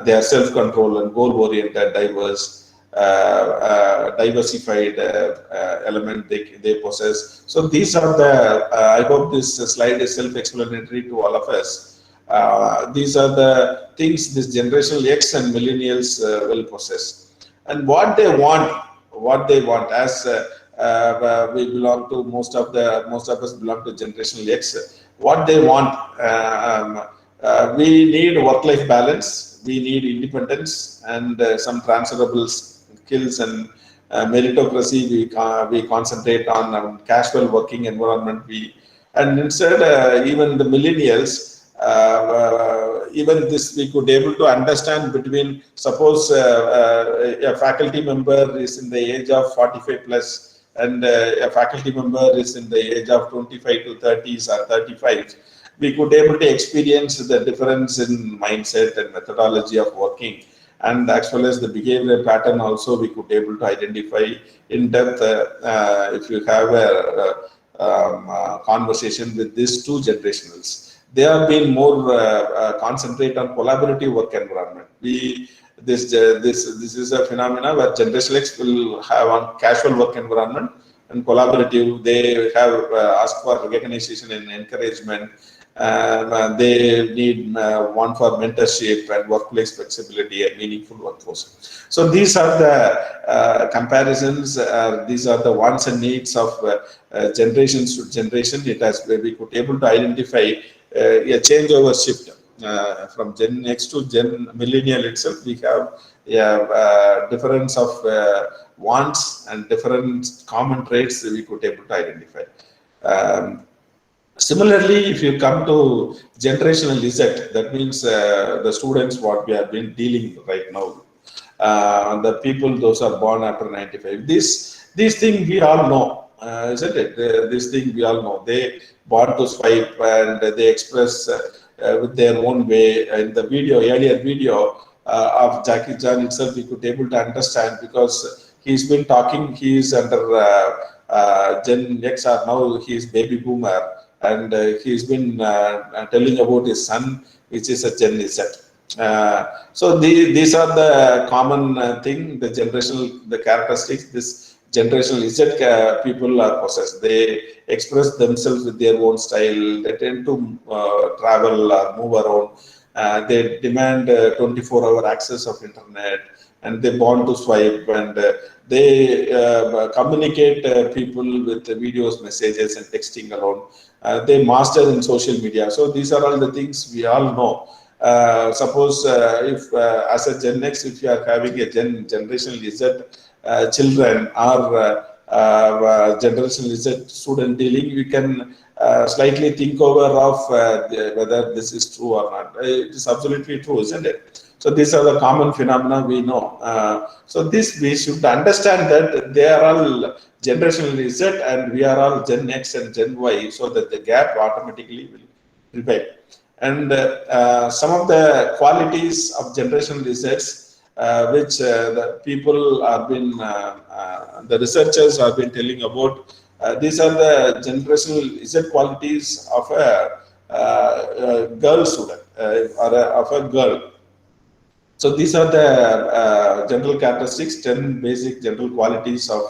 They are self-controlled and goal-oriented, diverse, diversified element they possess. So these are the, I hope this slide is self-explanatory to all of us. These are the things this generational X and millennials will possess. And what they want as we belong to, most of us belong to generational X. What they want, we need work-life balance, we need independence, and some transferable skills and meritocracy. We concentrate on casual working environment. And instead, even the millennials, even this we could able to understand between, suppose a faculty member is in the age of 45 plus, and a faculty member is in the age of 25 to 30s or 35. We could able to experience the difference in mindset and methodology of working, and as well as the behavioral pattern also we could able to identify in depth if you have a conversation with these two generationals. They have been more concentrate on collaborative work environment. This is a phenomena where generation X will have on casual work environment, and collaborative, they have asked for recognition and encouragement. They need one for mentorship and workplace flexibility and meaningful workforce. So these are the comparisons. These are the wants and needs of generation to generation. It has, we could able to identify a changeover shift from Gen X to Gen Millennial itself. We have a difference of wants and different common traits that we could able to identify. Similarly, if you come to generational Z, that means the students what we have been dealing right now, the people those are born after 95. This thing we all know, isn't it? This thing we all know. They born to swipe, and they express with their own way. In the earlier video of Jackie Chan itself, we could able to understand, because he's been talking. He is under Gen X, or now he is baby boomer. And he's been telling about his son, which is a Gen Z. So these are the common thing, the characteristics this generational Z people are possessed. They express themselves with their own style. They tend to travel or move around. They demand 24-hour access of internet, and they born to swipe, and they communicate people with videos, messages, and texting alone. They master in social media. So these are all the things we all know. Suppose if as a Gen X, if you are having a generational Z children or generational Z student dealing, we can slightly think over of whether this is true or not. It is absolutely true, isn't it? So these are the common phenomena we know. So this we should understand that they are all generational Z, and we are all Gen X and Gen Y, so that the gap automatically will prevail. And some of the qualities of generational Zs, which the people have been, the researchers have been telling about, These are the generational Z qualities of a girl student or of a girl. So these are the general characteristics, 10 basic general qualities of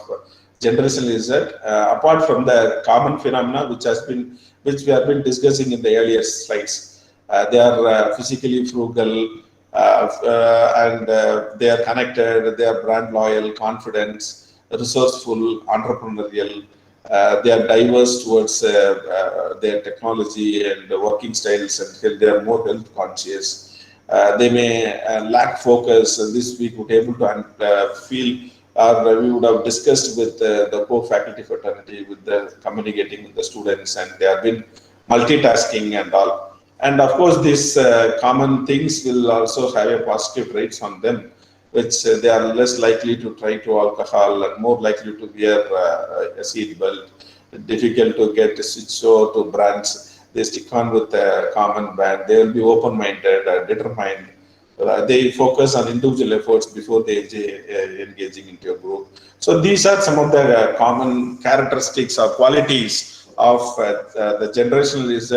generational Z. Apart from the common phenomena which we have been discussing in the earlier slides. They are physically frugal, and they are connected, they are brand loyal, confident, resourceful, entrepreneurial. They are diverse towards their technology and working styles, and they are more health conscious. They may lack focus. This we could able to feel, or we would have discussed with the co-faculty fraternity, with the communicating with the students, and they have been multitasking and all. And of course, these common things will also have a positive rates on them, which they are less likely to try to alcohol and more likely to wear a seat belt. Difficult to get a switch over to brands. They stick on with a common brand. They will be open-minded, determined. They focus on individual efforts before they engaging into a group. So these are some of the common characteristics or qualities of the generational Z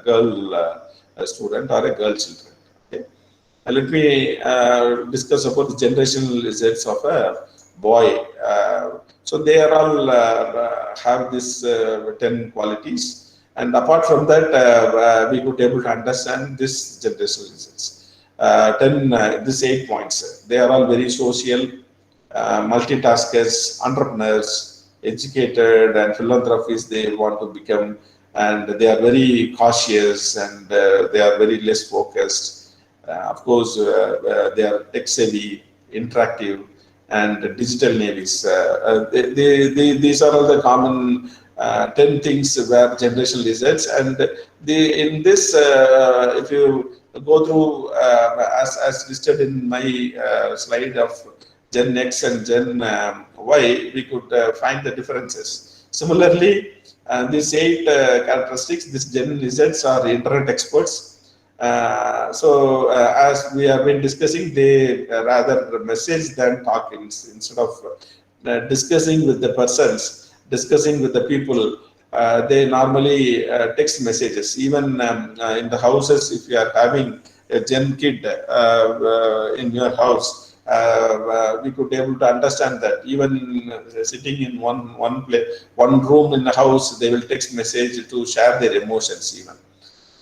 girl student or a girl children. Okay. Let me discuss about the generational Zs of a boy. So they are all have this 10 qualities. And apart from that, we could able to understand this generational results. 8 points. They are all very social, multitaskers, entrepreneurs, educated, and philanthropists they want to become. And they are very cautious, and they are very less focused. Of course, they are tech savvy, interactive, and digital navies. These are all the common 10 things where generational results, and in this if you go through as listed in my slide of Gen X and Gen Y, we could find the differences. Similarly, these 8 characteristics, these Gen Zs are internet experts. So as we have been discussing, they rather message than talk instead of discussing with the persons. Discussing with the people, they normally text messages. Even in the houses, if you are having a Gen kid in your house, we could be able to understand that. Even sitting in one room in the house, they will text message to share their emotions even.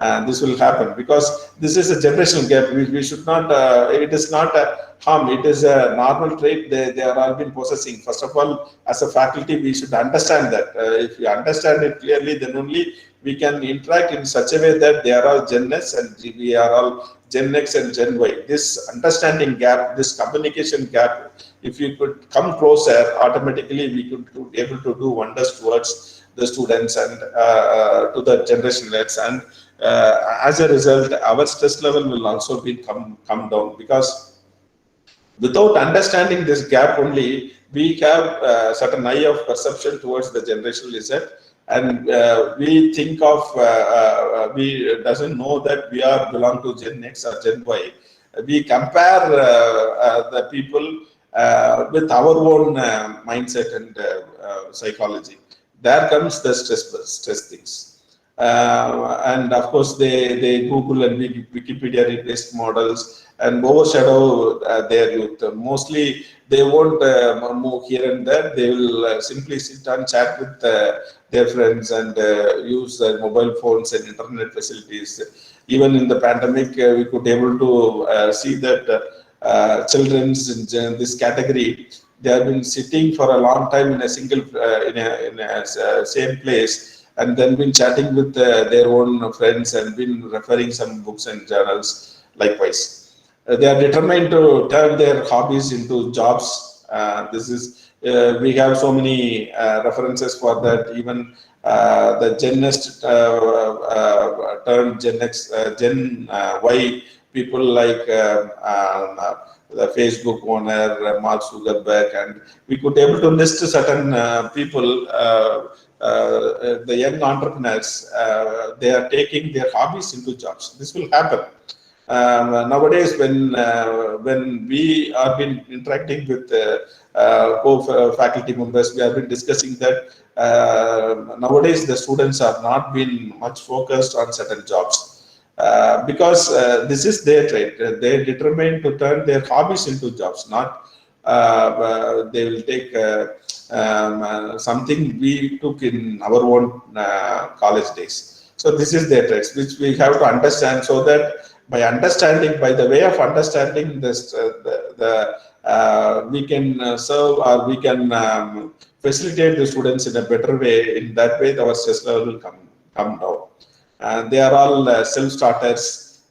And this will happen because this is a generational gap. We should not, it is not a harm, it is a normal trait they are all been possessing. First of all, as a faculty, we should understand that. If we understand it clearly, then only we can interact in such a way that they are all Gen S and we are all Gen X and Gen Y. This understanding gap, this communication gap, if you could come closer, automatically we could be able to do wonders towards the students and to the generation X. And as a result, our stress level will also be come down, because without understanding this gap only, we have certain eye of perception towards the generational Z, and we think of we doesn't know that we are belong to Gen X or Gen Y. We compare the people with our own mindset and psychology. There comes the stress things. And of course, they Google and Wikipedia based models and overshadow their youth. Mostly, they won't move here and there. They will simply sit and chat with their friends and use their mobile phones and internet facilities. Even in the pandemic, we could able to see that children in this category, they have been sitting for a long time in a single in a same place, and then been chatting with their own friends and been referring some books and journals likewise. They are determined to turn their hobbies into jobs. This is, we have so many references for that. Even the Gen Nest turned Gen X, Gen Y people like the Facebook owner, Mark Zuckerberg, and we could able to list certain people, the young entrepreneurs, they are taking their hobbies into jobs. This will happen. Nowadays, when we have been interacting with co-faculty members, we have been discussing that nowadays the students are not been much focused on certain jobs because this is their trade. They determined to turn their hobbies into jobs, not they will take something we took in our own college days. So this is their trades, which we have to understand, so that by understanding, by the way of understanding this, we can serve, or we can facilitate the students in a better way. In that way, our stress level will come down. They are all self-starters.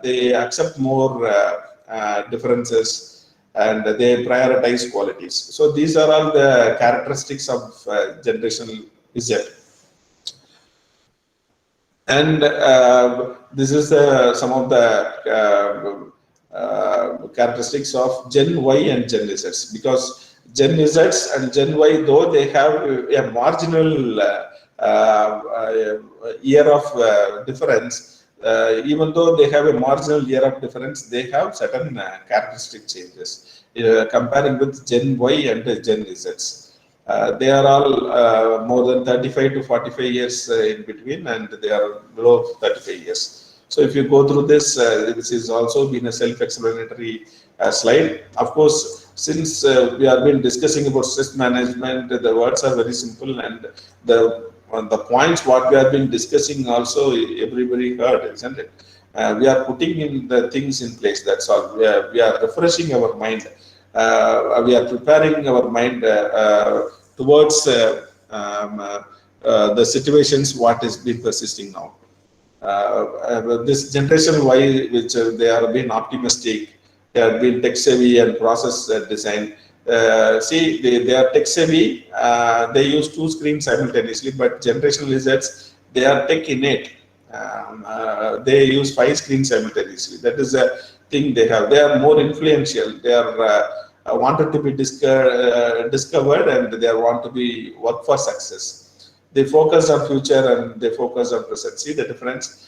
They accept more differences, and they prioritize qualities. So these are all the characteristics of generational Z. And this is some of the characteristics of Gen Y and Gen Z, because Gen Z and Gen Y, though they have a marginal year of difference, even though they have a marginal year of difference, they have certain characteristic changes comparing with Gen Y and Gen Z. They are all more than 35 to 45 years in between, and they are below 35 years. So if you go through this, this is also been a self-explanatory slide. Of course, since we have been discussing about stress management, the words are very simple, and the points what we have been discussing also everybody heard, isn't it? We are putting in the things in place. That's all. We are refreshing our mind. We are preparing our mind towards the situations what is been persisting now. This generation Y, which they are being optimistic, they have been tech savvy and process design. See, they are tech savvy. They use two screens simultaneously, but generational Zs, they are tech innate. They use 5 screens simultaneously. That is a thing they have. They are more influential. They are wanted to be discovered, and they want to be work for success. They focus on future and they focus on present. See the difference?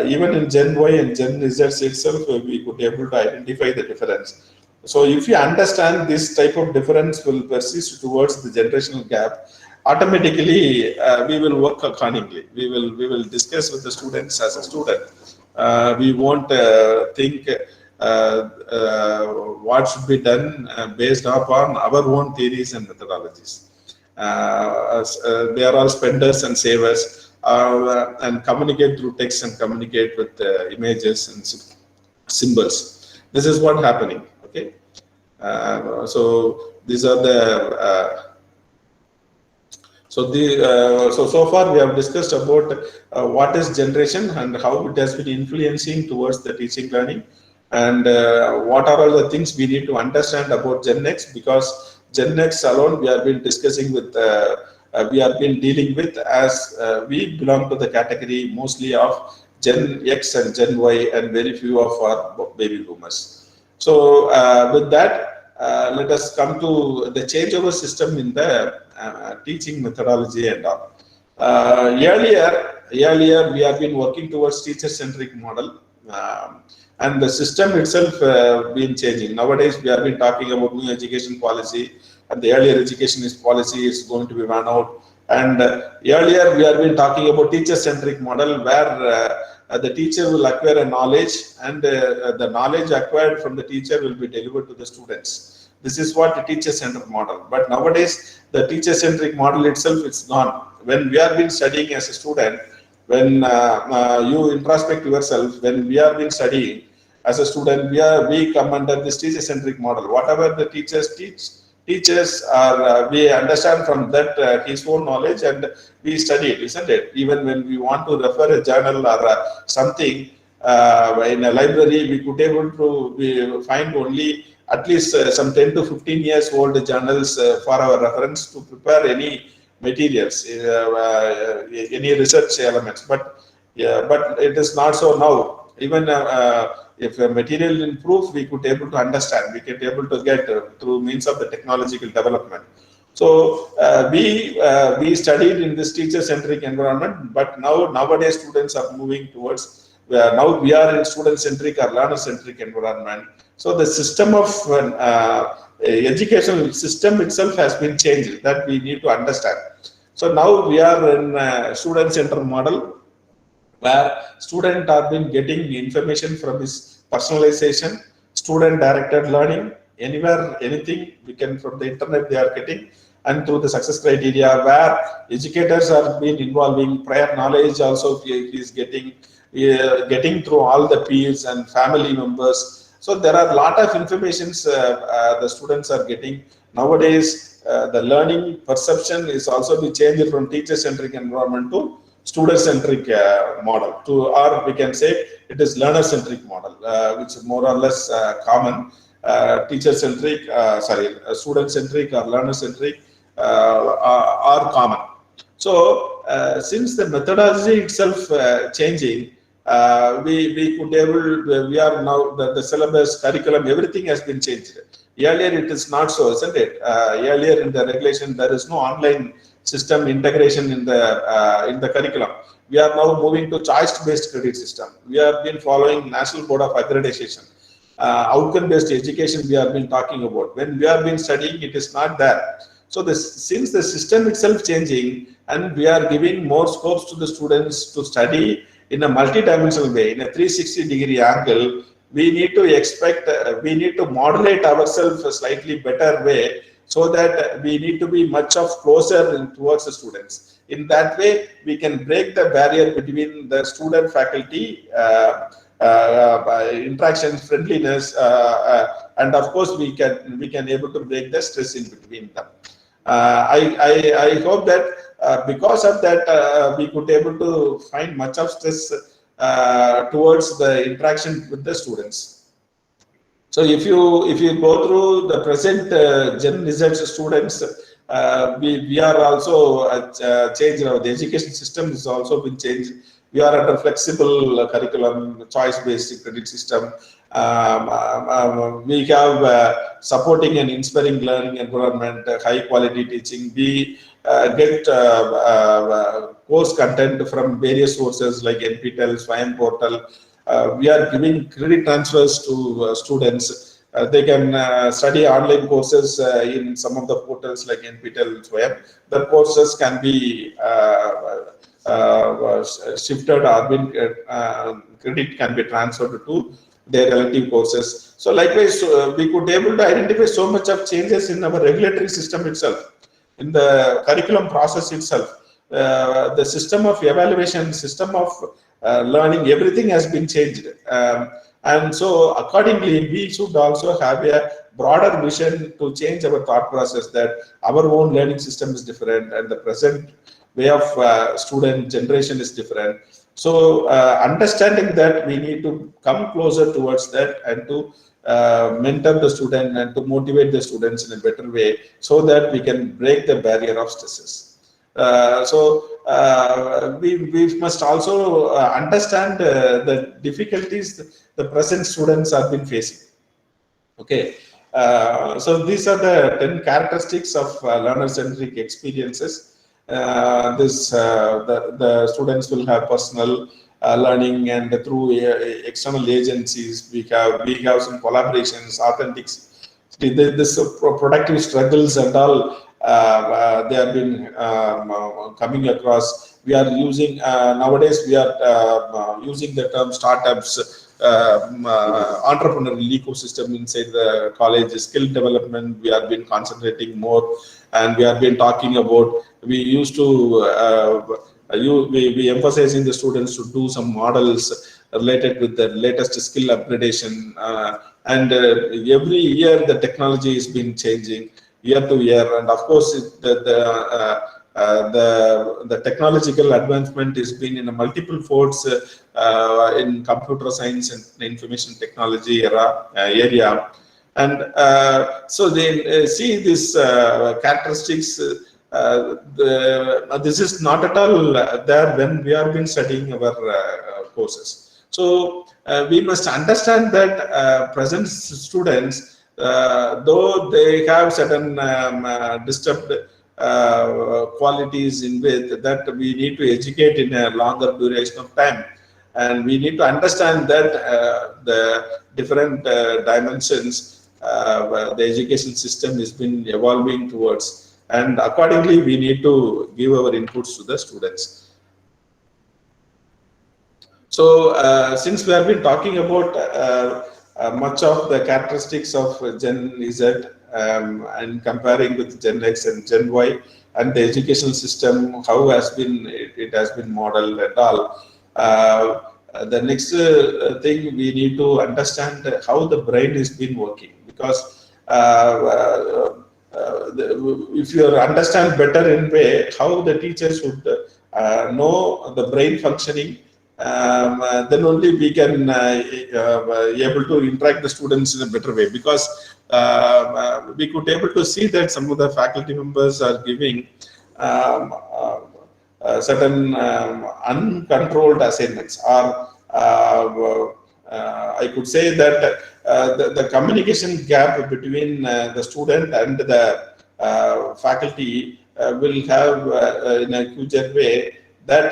Even in Gen Y and Gen Z itself, we could be able to identify the difference. So if you understand this type of difference will persist towards the generational gap, automatically we will work accordingly. We will discuss with the students as a student. We won't think what should be done based upon our own theories and methodologies. They are all spenders and savers, and communicate through text and communicate with images and symbols. This is what happening. Okay, so these are the so far we have discussed about what is generation and how it has been influencing towards the teaching learning, and what are all the things we need to understand about Gen X, because Gen X alone we have been discussing with, we have been dealing with, as we belong to the category mostly of Gen X and Gen Y, and very few of our baby boomers. So with that, let us come to the changeover system in the teaching methodology and all. Earlier we have been working towards teacher-centric model, and the system itself been changing. Nowadays we have been talking about new education policy, and the earlier education policy is going to be run out. And earlier we have been talking about teacher-centric model, where the teacher will acquire a knowledge, and the knowledge acquired from the teacher will be delivered to the students. This is what the teacher-centered model. But nowadays, the teacher-centric model itself is gone. When we have been studying as a student, when you introspect yourself, when we have been studying as a student, we come under this teacher-centric model. Whatever the teachers teachers are, we understand from that his own knowledge, and we study it, isn't it? Even when we want to refer a journal or something in a library, we could able to find only at least some 10 to 15 years old journals for our reference to prepare any materials, any research elements. But it is not so now. Even if a material improves, we could able to understand, we can able to get through means of the technological development. So we studied in this teacher-centric environment, but nowadays students are moving towards Now we are in student-centric or learner-centric environment. So the system of educational system itself has been changed, that we need to understand. So now we are in a student-centered model, where student are been getting information from his personalization, student directed learning, anywhere, anything, we can from the internet they are getting, and through the success criteria where educators are being involving, prior knowledge also he is getting through all the peers and family members. So there are a lot of informations the students are getting. Nowadays, the learning perception is also be changed from teacher-centric environment to student-centric model, to, or we can say it is learner-centric model, which is more or less common. Teacher-centric, student-centric or learner-centric are common. So since the methodology itself changing, we could able, we are now the syllabus, curriculum, everything has been changed. Earlier it is not so, isn't it? Earlier in the regulation there is no online system integration in the curriculum. We are now moving to choice-based credit system. We have been following National Board of Accreditation. Outcome-based education we have been talking about. When we have been studying, it is not there. So since the system itself changing, and we are giving more scopes to the students to study in a multi-dimensional way, in a 360-degree angle, we need to expect, we need to modulate ourselves a slightly better way, so that we need to be much of closer towards the students. In that way, we can break the barrier between the student-faculty interaction, friendliness, and of course we can able to break the stress in between them. I hope that because of that we could able to find much of stress towards the interaction with the students. So if you go through the present Gen Z students, we are also changed. The education system has also been changed. We are under flexible curriculum, choice-based credit system. We have supporting and inspiring learning environment, high-quality teaching. We get course content from various sources like NPTEL, Swayam portal. We are giving credit transfers to students. They can study online courses in some of the portals like NPTEL, Swayam. The courses can be shifted, or been credit can be transferred to their relative courses. So likewise, we could able to identify so much of changes in our regulatory system itself, in the curriculum process itself. The system of evaluation, system of learning, everything has been changed. And so accordingly, we should also have a broader vision to change our thought process, that our own learning system is different and the present way of student generation is different. So understanding that, we need to come closer towards that and to mentor the student and to motivate the students in a better way, so that we can break the barrier of stresses. We must also understand the difficulties the present students have been facing. Okay, so these are the 10 characteristics of learner-centric experiences. The students will have personal learning, and through external agencies we have some collaborations, authentic. This productive struggles and all they have been coming across. We are using nowadays we are using the term startups, entrepreneurial ecosystem inside the college, skill development. We have been concentrating more, and we have been talking about. We used to we emphasizing the students to do some models related with the latest skill upgradation, and every year the technology has been changing year to year, and of course the technological advancement has been in a multiple folds in computer science and information technology area, and so they see these characteristics. This is not at all there when we have been studying our courses. So we must understand that present students, though they have certain disturbed qualities in with that we need to educate in a longer duration of time. and we need to understand that the different dimensions the education system has been evolving towards, and accordingly we need to give our inputs to the students. So since we have been talking about much of the characteristics of Gen Z and comparing with Gen X and Gen Y, and the educational system, how it has been modeled and all. The next thing we need to understand how the brain has been working, because if you understand better in way how the teacher should know the brain functioning, then only we can able to interact the students in a better way, because we could able to see that some of the faculty members are giving certain uncontrolled assignments, or I could say that the communication gap between the student and the faculty will have in a huger way that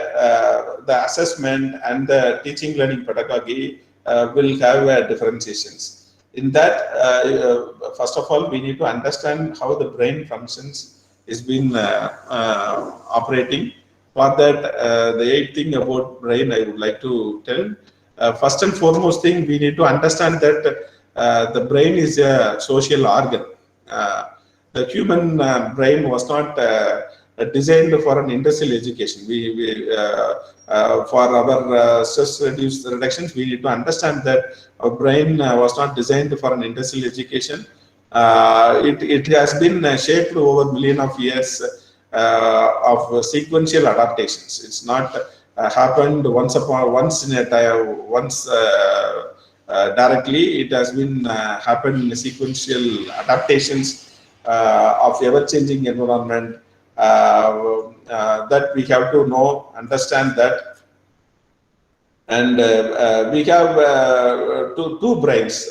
the assessment and the teaching learning pedagogy will have differentiations. In that, first of all, we need to understand how the brain functions is been operating. For that, the eighth thing about brain I would like to tell. First and foremost thing, we need to understand that the brain is a social organ. The human brain was not designed for an industrial education. For our stress reductions, we need to understand that our brain was not designed for an industrial education. It has been shaped over millions of years of sequential adaptations. It's not happened once in a time, directly. It has been happened in sequential adaptations of ever-changing environment. That we have to know, understand that, and we have two brains.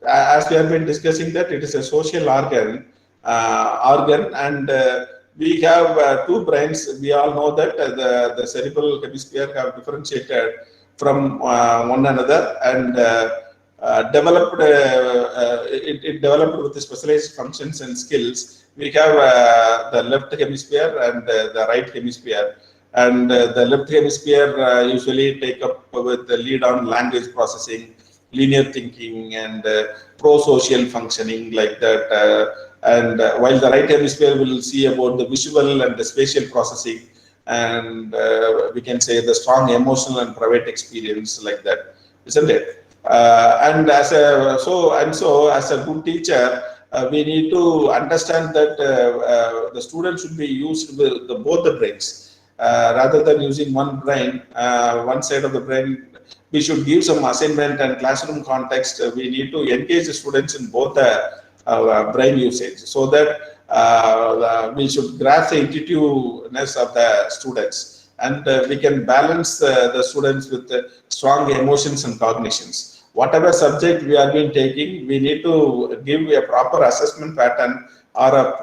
As we have been discussing, that it is a social organ, and we have two brains. We all know that the cerebral hemisphere have differentiated from one another, and developed. It developed with the specialized functions and skills. We have the left hemisphere and the right hemisphere, and the left hemisphere usually take up with the lead on language processing, linear thinking, and pro-social functioning, like that. And while the right hemisphere will see about the visual and the spatial processing, and we can say the strong emotional and private experience, like that, isn't it? And as a good teacher, we need to understand that the student should be used with both the brains, rather than using one brain, one side of the brain. We should give some assignment and classroom context. We need to engage the students in both the brain usage, so that we should grasp the intuitiveness of the students, and we can balance the students with strong emotions and cognitions. Whatever subject we are been taking, we need to give a proper assessment pattern, or a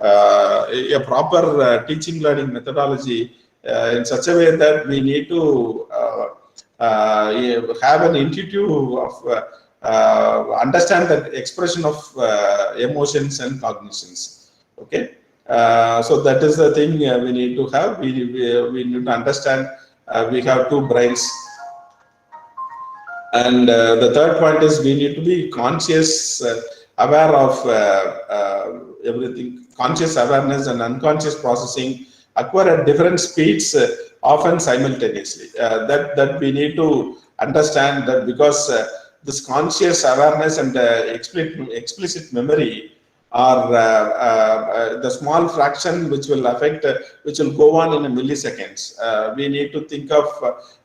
a proper teaching learning methodology in such a way that we need to have an intuitive of understand the expression of emotions and cognitions. Okay, so that is the thing we need to have. We need to understand we have two brains. And the third point is we need to be conscious, aware of everything. Conscious awareness and unconscious processing occur at different speeds, often simultaneously. That we need to understand that, because this conscious awareness and explicit memory are the small fraction which will affect, which will go on in a milliseconds. We need to think of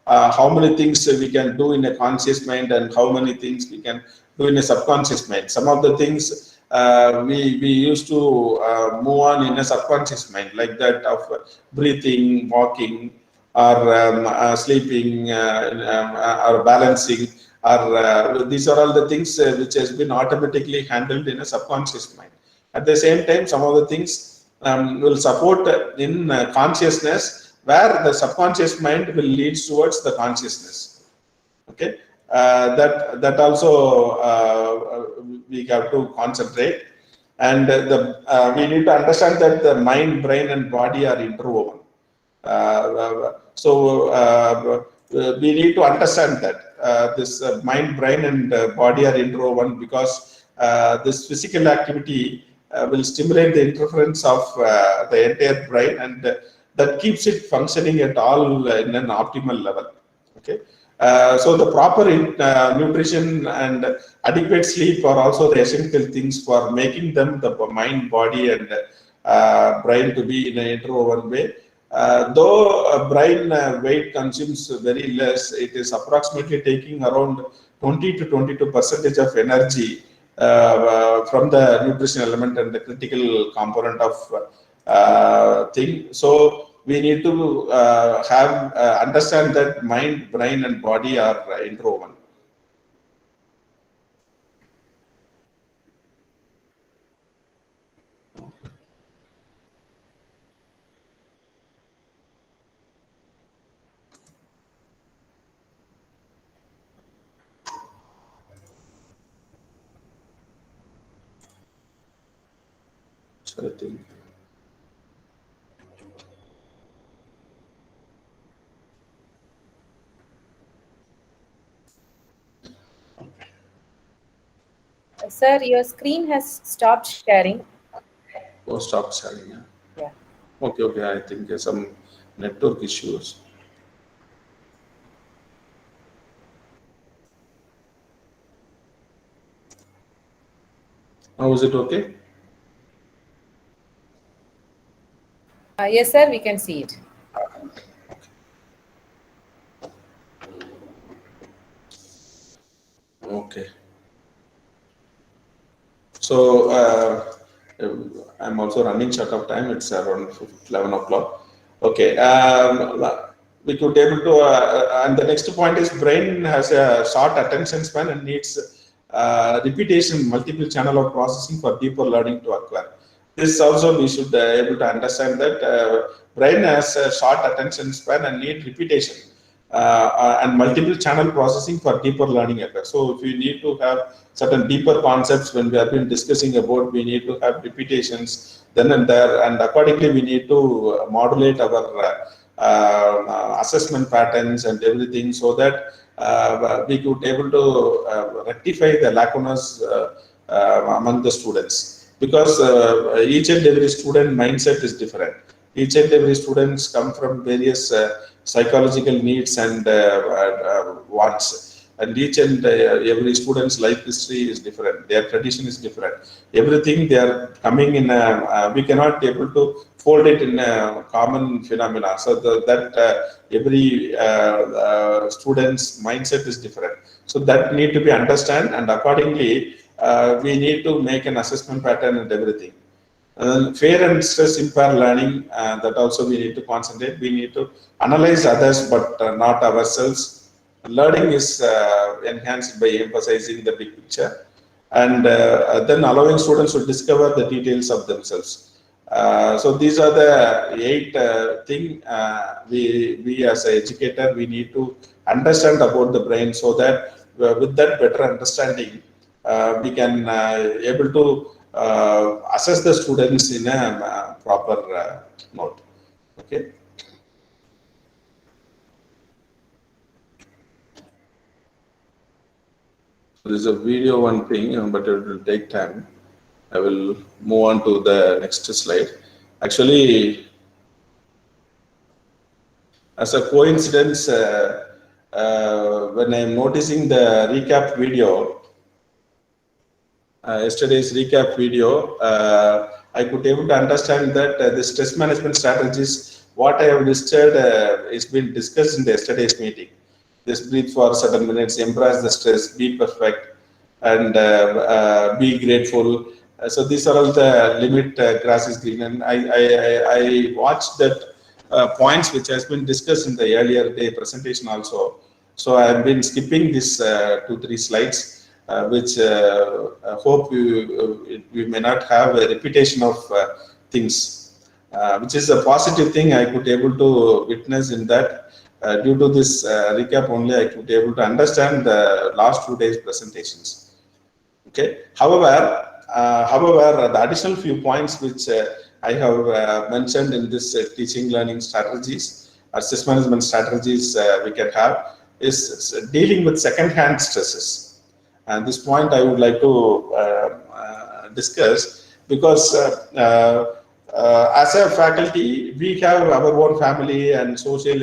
how many things we can do in a conscious mind, and how many things we can do in a subconscious mind. Some of the things we used to move on in a subconscious mind, like that of breathing, walking, or sleeping, or balancing, or these are all the things which has been automatically handled in a subconscious mind. At the same time, some of the things will support in consciousness, where the subconscious mind will lead towards the consciousness. Okay, that also we have to concentrate, and we need to understand that the mind, brain, and body are interwoven. We need to understand that this mind, brain, and body are interwoven, because this physical activity will stimulate the interference of the entire brain, and that keeps it functioning at all in an optimal level. Okay. So the proper nutrition and adequate sleep are also the essential things for making them, the mind, body, and brain, to be in an interwoven way. Though brain weight consumes very less, it is approximately taking around 20 to 22% of energy from the nutrition element and the critical component of thing. So we need to understand that mind, brain, and body are interwoven. So I think. Sir, your screen has stopped sharing. Oh, stop sharing. Yeah. Yeah. Okay. I think there's some network issues. Now is it okay? Yes, sir, we can see it. Okay. So I'm also running short of time. It's around 11 o'clock. Okay. We could able to, and the next point is, brain has a short attention span and needs repetition, multiple channel of processing for deeper learning to occur. This also we should able to understand that brain has a short attention span and need repetition and multiple channel processing for deeper learning occur. So if we need to have certain deeper concepts, when we have been discussing about, we need to have repetitions then and there, and accordingly we need to modulate our assessment patterns and everything, so that we could able to rectify the lacunas among the students, because each and every student mindset is different. Each and every students come from various psychological needs and wants, and each and every student's life history is different, their tradition is different, everything they are coming in we cannot be able to fold it in a common phenomena. So every student's mindset is different, so that need to be understand, and accordingly we need to make an assessment pattern and everything. Fear and stress impair learning, that also we need to concentrate. We need to analyze others, but not ourselves. Learning is enhanced by emphasizing the big picture, and then allowing students to discover the details of themselves. So these are the 8 things we as an educator, we need to understand about the brain, so that with that better understanding we can able to assess the students in a proper mode. Okay. So this is a video one thing, but it will take time. I will move on to the next slide. Actually, as a coincidence, when I am noticing the recap video, yesterday's recap video, I could able to understand that the stress management strategies, what I have listed, is been discussed in the yesterday's meeting. Just breathe for certain minutes, embrace the stress, be perfect, and be grateful. So these are all the limit grass is green, and I watched that points which has been discussed in the earlier day presentation also. So I have been skipping this 2-3 slides, which hope we may not have a repetition of things. which is a positive thing I could able to witness in that. Due to this recap only, I could able to understand the last 2 days presentations. Okay. However, the additional few points which I have mentioned in this teaching learning strategies, stress management strategies we can have is dealing with second-hand stresses. And this point I would like to discuss because as a faculty, we have our own family and social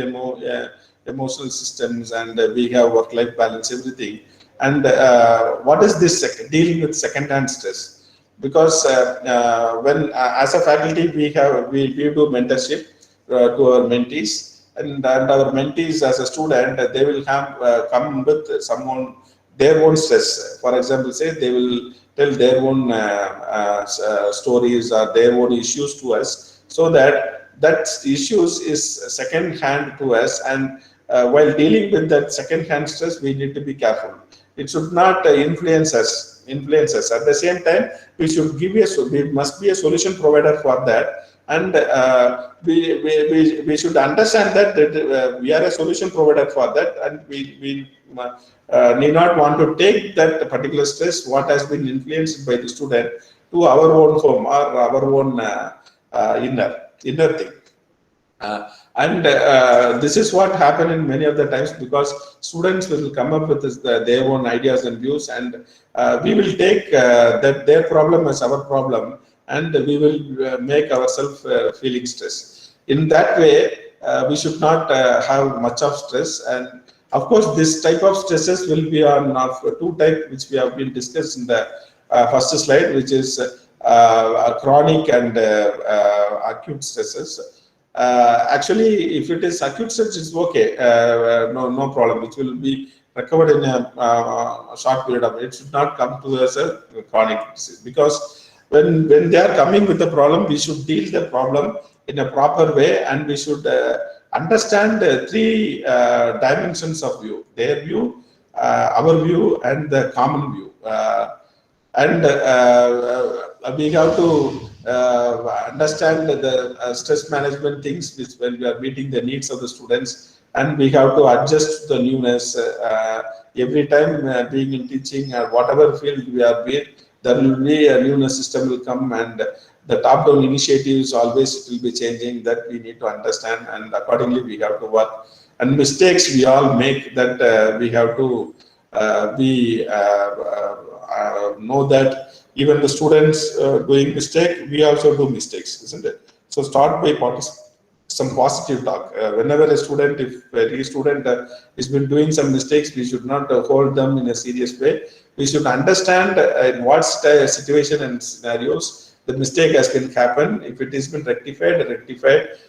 emotional systems, and we have work-life balance, everything. And what is this dealing with second-hand stress? Because when as a faculty we do mentorship to our mentees, and our mentees as a student, they will have come with someone their own stress. For example, say they will tell their own stories or their own issues to us, so that issues is second hand to us, and while dealing with that second hand stress, we need to be careful. It should not influence us. At the same time, we must be a solution provider for that, and we should understand that we are a solution provider for that, and we need not want to take that particular stress what has been influenced by the student to our own home or our own inner thing. And this is what happened in many of the times, because students will come up with their own ideas and views, and we will take that their problem as our problem, and we will make ourselves feeling stress. In that way, we should not have much of stress. And of course, this type of stresses will be on two types, which we have been discussed in the first slide, which is chronic and acute stresses. Actually, if it is acute stress, it's okay, no problem. It will be recovered in a short period of it. It should not come to us as a chronic disease, because when they are coming with the problem, we should deal the problem in a proper way, and we should understand three dimensions of view: their view, our view, and the common view. And we have to understand the stress management things, which when we are meeting the needs of the students, and we have to adjust the newness every time being in teaching or whatever field we are in. There will be a newness system will come, and the top-down initiatives always will be changing. That we need to understand, and accordingly we have to work. And mistakes we all make, that we have to know that even the students doing mistake, we also do mistakes, isn't it? So start by some positive talk. Whenever a student, if any student has been doing some mistakes, we should not hold them in a serious way. We should understand in what situation and scenarios the mistake has been happened. If it has been rectified,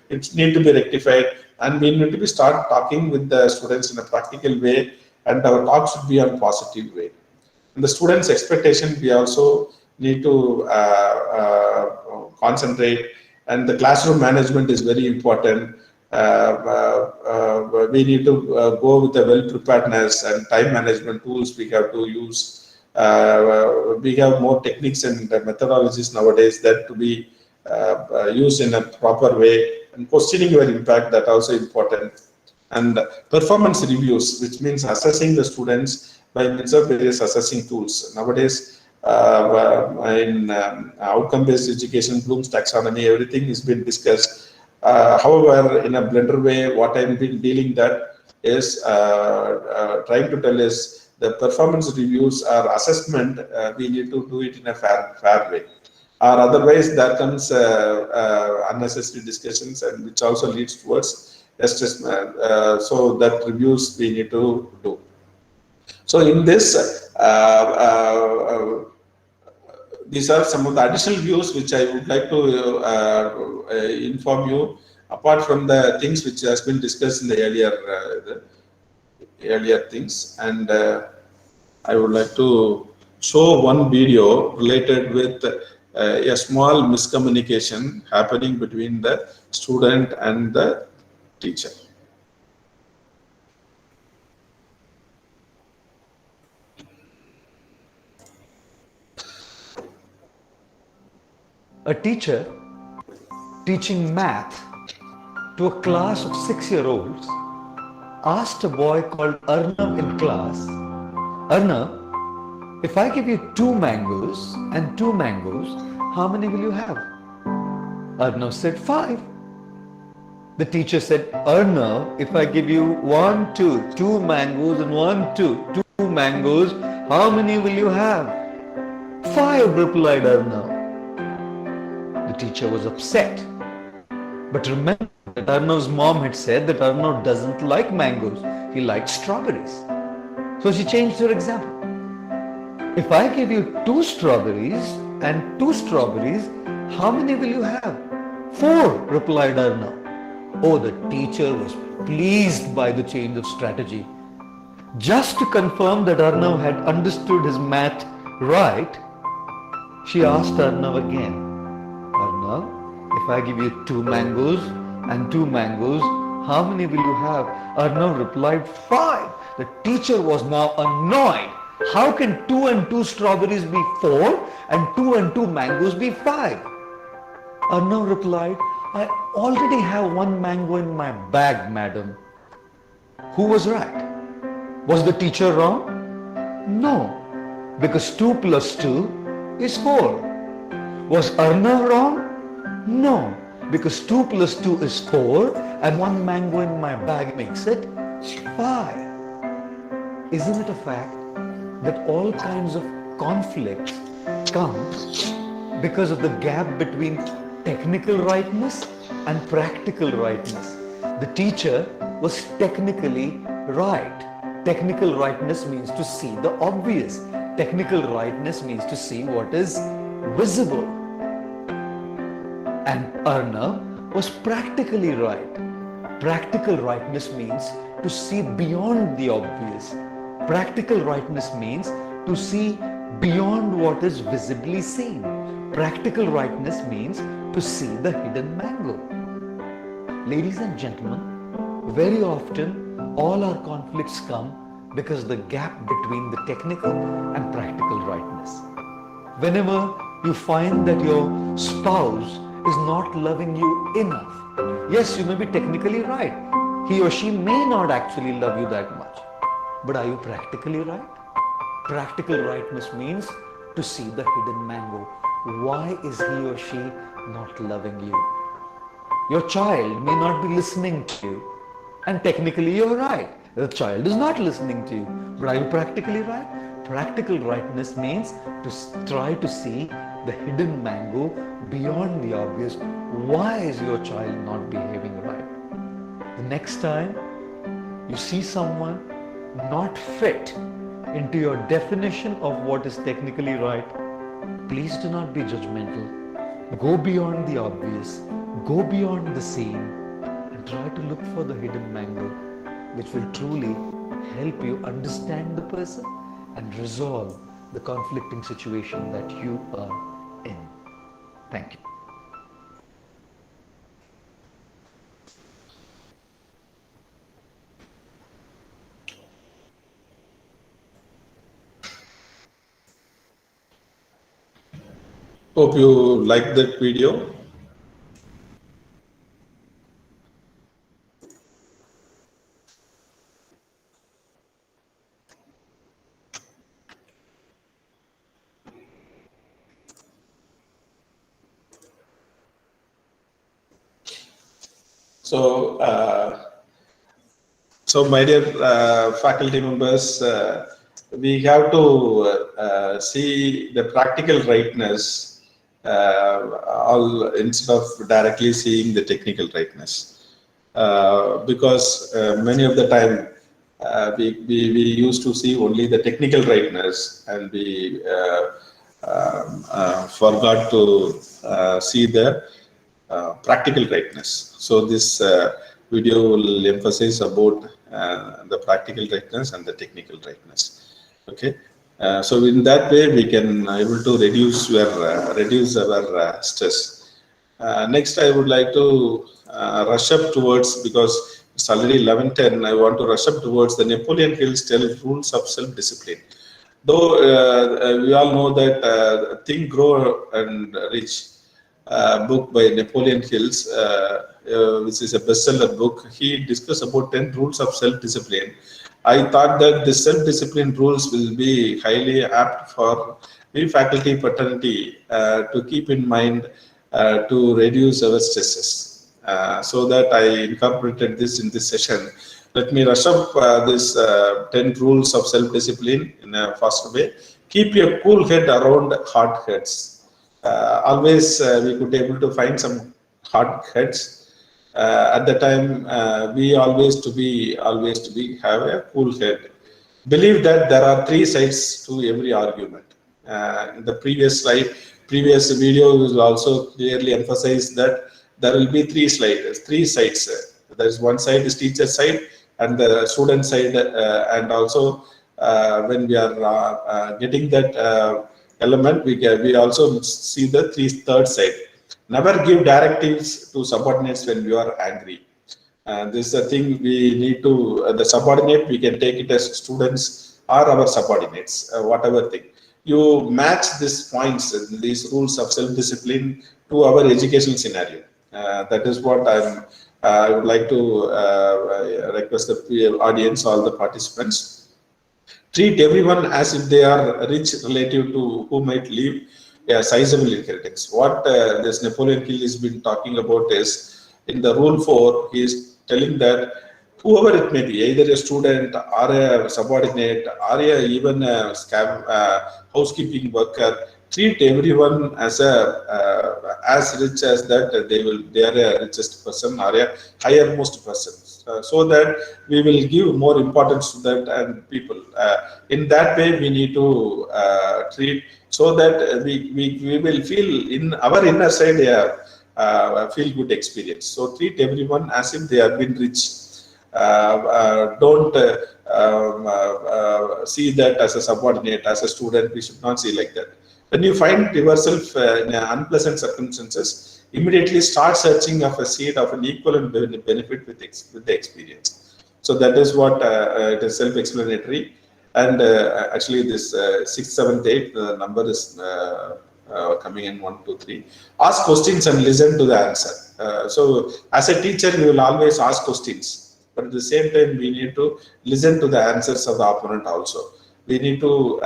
it need to be rectified, and we need to be start talking with the students in a practical way, and our talk should be on positive way. And the students' expectation, we also need to concentrate, and the classroom management is very important. We need to go with the well-preparedness and time management tools we have to use. We have more techniques and methodologies nowadays that to be used in a proper way, and questioning your impact, that also important. And performance reviews, which means assessing the students by means of various assessing tools. Nowadays, in outcome-based education, Bloom's taxonomy, everything has been discussed. However, in a blender way, what I've been dealing that is trying to tell is the performance reviews or assessment, we need to do it in a fair way. Or otherwise, there comes unnecessary discussions, and which also leads towards assessment. So that reviews we need to do. So in this, these are some of the additional views which I would like to inform you, apart from the things which has been discussed in the earlier things. And I would like to show one video related with a small miscommunication happening between the student and the teacher. A teacher teaching math to a class of 6-year-olds, asked a boy called Arnav in class, Arnav, if I give you 2 mangoes and 2 mangoes, how many will you have? Arnav said 5. The teacher said, Arnav, if I give you 2 mangoes and 2 mangoes, how many will you have? 5, replied Arnav. The teacher was upset. But remember that Arnav's mom had said that Arnav doesn't like mangoes. He likes strawberries. So she changed her example. If I give you 2 strawberries and 2 strawberries, how many will you have? 4, replied Arnav. Oh, the teacher was pleased by the change of strategy. Just to confirm that Arnav had understood his math right, she asked Arnav again, Arnav, if I give you 2 mangoes and 2 mangoes, how many will you have? Arnav replied, 5. The teacher was now annoyed. How can 2 and 2 strawberries be 4 and 2 and 2 mangoes be 5? Arnav replied, I already have 1 mango in my bag, madam. Who was right? Was the teacher wrong? No, because 2 plus 2 is 4. Was Arnav wrong? No, because 2 plus 2 is 4 and 1 mango in my bag makes it 5. Isn't it a fact that all kinds of conflicts come because of the gap between technical rightness and practical rightness? The teacher was technically right. Technical rightness means to see the obvious. Technical rightness means to see what is visible. And Arnav was practically right. Practical rightness means to see beyond the obvious. Practical rightness means to see beyond what is visibly seen. Practical rightness means to see the hidden mango. Ladies and gentlemen, very often all our conflicts come because the gap between the technical and practical rightness. Whenever you find that your spouse is not loving you enough, yes, you may be technically right. He or she may not actually love you that much. But are you practically right? Practical rightness means to see the hidden mango. Why is he or she not loving you? Your child may not be listening to you. And technically you're right. The child is not listening to you. But are you practically right? Practical rightness means to try to see the hidden mango beyond the obvious. Why is your child not behaving right? The next time you see someone not fit into your definition of what is technically right, please do not be judgmental. Go beyond the obvious. Go beyond the seen and try to look for the hidden mango, which will truly help you understand the person and resolve the conflicting situation that you are in. Thank you. Hope you liked that video. So my dear faculty members, we have to see the practical rightness all instead of directly seeing the technical rightness, because many of the time we used to see only the technical rightness and we forgot to see the practical rightness. So this video will emphasize about the practical rightness and the technical rightness. Okay. So in that way we can able to reduce our stress. Next, I would like to rush up towards, because it's already 11:10. I want to rush up towards the Napoleon Hill's 12 rules of self-discipline. Though we all know that think, grow, and reach. book by Napoleon Hills, which is a bestseller book. He discussed about 10 rules of self-discipline. I thought that the self-discipline rules will be highly apt for we faculty fraternity to keep in mind to reduce our stresses. So that I incorporated this in this session. Let me rush up this 10 rules of self-discipline in a fast way. Keep a cool head around hard heads. Always we could be able to find some hard heads. At the time, we always to be have a cool head. Believe that there are three sides to every argument. In the previous video will also clearly emphasize that there will be three sides. There is one side is teacher side and the student side, and also when we are getting that element, we also see the third side. Never give directives to subordinates when you are angry. This is a thing we need to, the subordinate, we can take it as students or our subordinates, whatever thing. You match these points, these rules of self-discipline to our educational scenario. That is what I would like to request the audience, all the participants. Treat everyone as if they are rich relative to who might leave a sizable inheritance. What this Napoleon Hill has been talking about is in the rule 4, he is telling that whoever it may be, either a student or a subordinate or even a housekeeping worker, treat everyone as as rich as that they are a richest person or a highermost person, so that we will give more importance to that and people. In that way, we need to treat so that we will feel in our inner side feel good experience. So treat everyone as if they have been rich. Don't see that as a subordinate, as a student. We should not see like that. When you find yourself in unpleasant circumstances, immediately start searching of a seed of an equivalent benefit with the experience. So that is what it is self-explanatory. And actually, this 6, 7, 8 number is coming in 1, 2, 3. Ask questions and listen to the answer. So as a teacher, we will always ask questions, but at the same time, we need to listen to the answers of the opponent also. We need to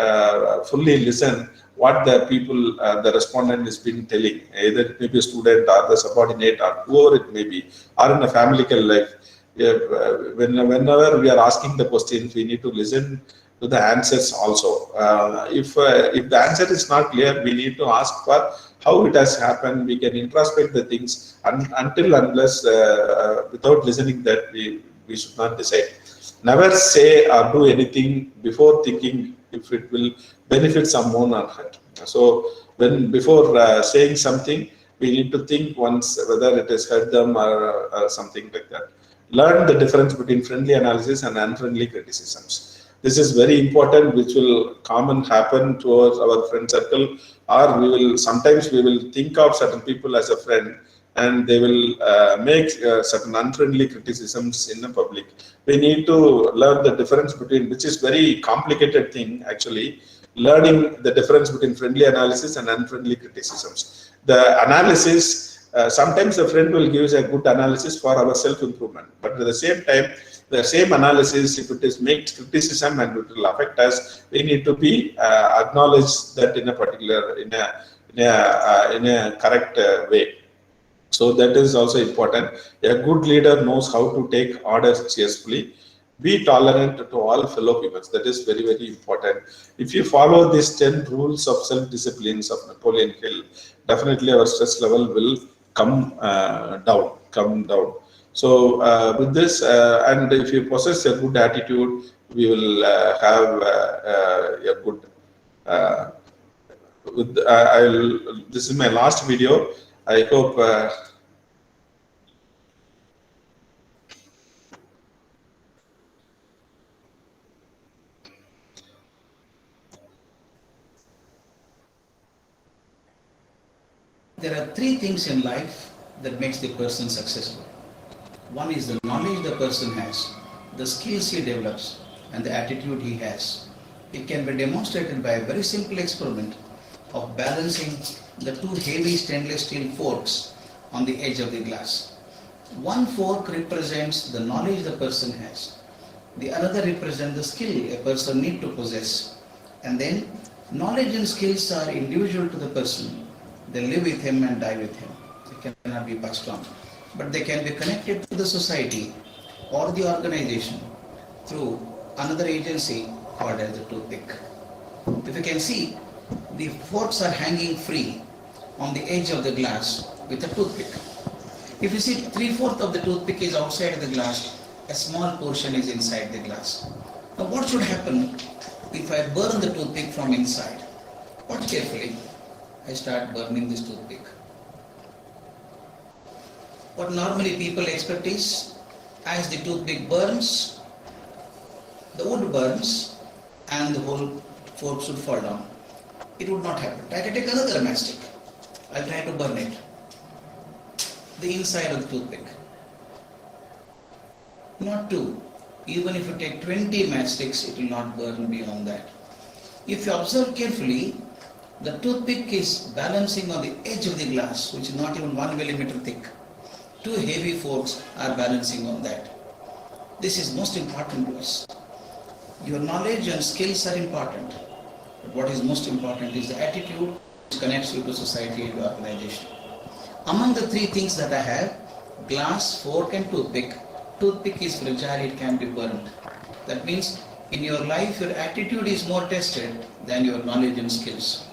fully listen what the people, the respondent has been telling, either it may be a student or the subordinate or whoever it may be, or in a familial life. Whenever we are asking the questions, we need to listen to the answers also. If the answer is not clear, we need to ask for how it has happened. We can introspect the things unless without listening that we should not decide. Never say or do anything before thinking if it will benefit someone or hurt. So before saying something, we need to think once whether it has hurt them or something like that. Learn the difference between friendly analysis and unfriendly criticisms. This is very important, which will common happen towards our friend circle, or sometimes we will think of certain people as a friend, and they will make certain unfriendly criticisms in the public. We need to learn the difference between, which is very complicated thing actually, learning the difference between friendly analysis and unfriendly criticisms. The analysis, sometimes a friend will give us a good analysis for our self-improvement, but at the same time, the same analysis, if it is makes criticism and it will affect us, we need to be acknowledge that in a particular, in a correct way. So that is also important. A good leader knows how to take orders cheerfully. Be tolerant to all fellow humans. That is very, very important. If you follow these 10 rules of self-disciplines of Napoleon Hill, definitely our stress level will come down. So with this, and if you possess a good attitude, we will have a good. This is my last video. I hope. There are three things in life that makes the person successful. One is the knowledge the person has, the skills he develops, and the attitude he has. It can be demonstrated by a very simple experiment. of balancing the two heavy stainless steel forks on the edge of the glass. One fork represents the knowledge the person has. The another represents the skill a person needs to possess. And then knowledge and skills are individual to the person. They live with him and die with him. They cannot be passed on. But they can be connected to the society or the organization through another agency called as the toothpick. If you can see, the forks are hanging free on the edge of the glass with a toothpick. If you see 3/4 of the toothpick is outside the glass, a small portion is inside the glass. Now what should happen if I burn the toothpick from inside? Watch carefully. I start burning this toothpick. What normally people expect is, as the toothpick burns, the wood burns and the whole fork should fall down. It would not happen. Try to take another matchstick. I'll try to burn it. The inside of the toothpick. Not two. Even if you take 20 matchsticks, it will not burn beyond that. If you observe carefully, the toothpick is balancing on the edge of the glass, which is not even 1 millimeter thick. Two heavy forks are balancing on that. This is most important to us. Your knowledge and skills are important. But what is most important is the attitude which connects you to society and organization. Among the three things that I have, glass, fork and toothpick. Toothpick is fragile, it can be burned. That means in your life, your attitude is more tested than your knowledge and skills.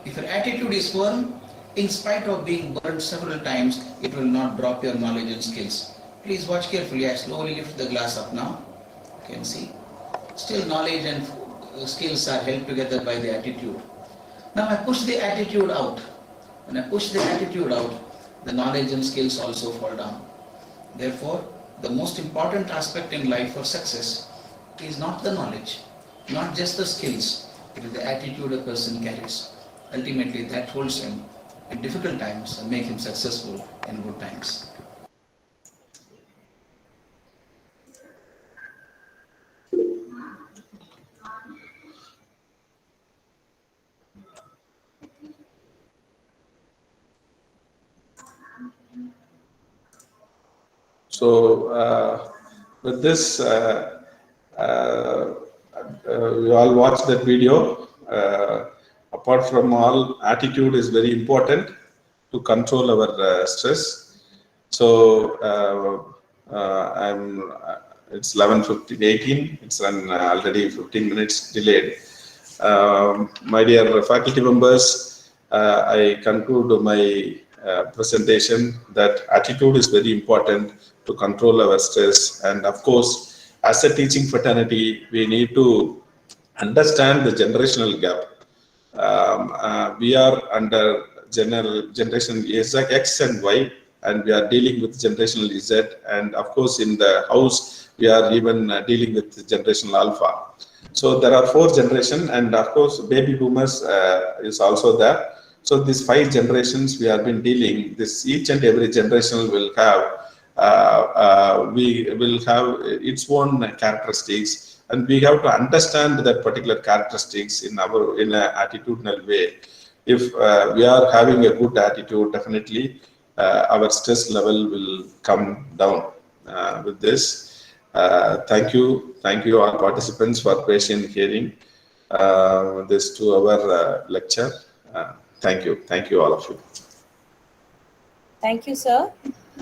If your attitude is firm, in spite of being burned several times, it will not drop your knowledge and skills. Please watch carefully. I slowly lift the glass up now. You can see. Still knowledge and skills are held together by the attitude. Now I push the attitude out. When I push the attitude out, the knowledge and skills also fall down. Therefore, the most important aspect in life for success is not the knowledge, not just the skills, it is the attitude a person carries. Ultimately, that holds him in difficult times and make him successful in good times. So with this, we all watched that video. Apart from all, attitude is very important to control our stress. So it's 11:18. It's already 15 minutes delayed. My dear faculty members, I conclude my presentation that attitude is very important to control our stress. And of course, as a teaching fraternity, we need to understand the generational gap. We are under generation X and Y, and we are dealing with generational Z. And of course, in the house, we are even dealing with generational Alpha. So there are 4 generations, and of course, baby boomers is also there. So these 5 generations we have been dealing. This each and every generation will have its own characteristics, and we have to understand that particular characteristics in an attitudinal way. If we are having a good attitude, definitely our stress level will come down. With this, thank you all participants for patient hearing this 2-hour lecture. Thank you all of you. Thank you, sir.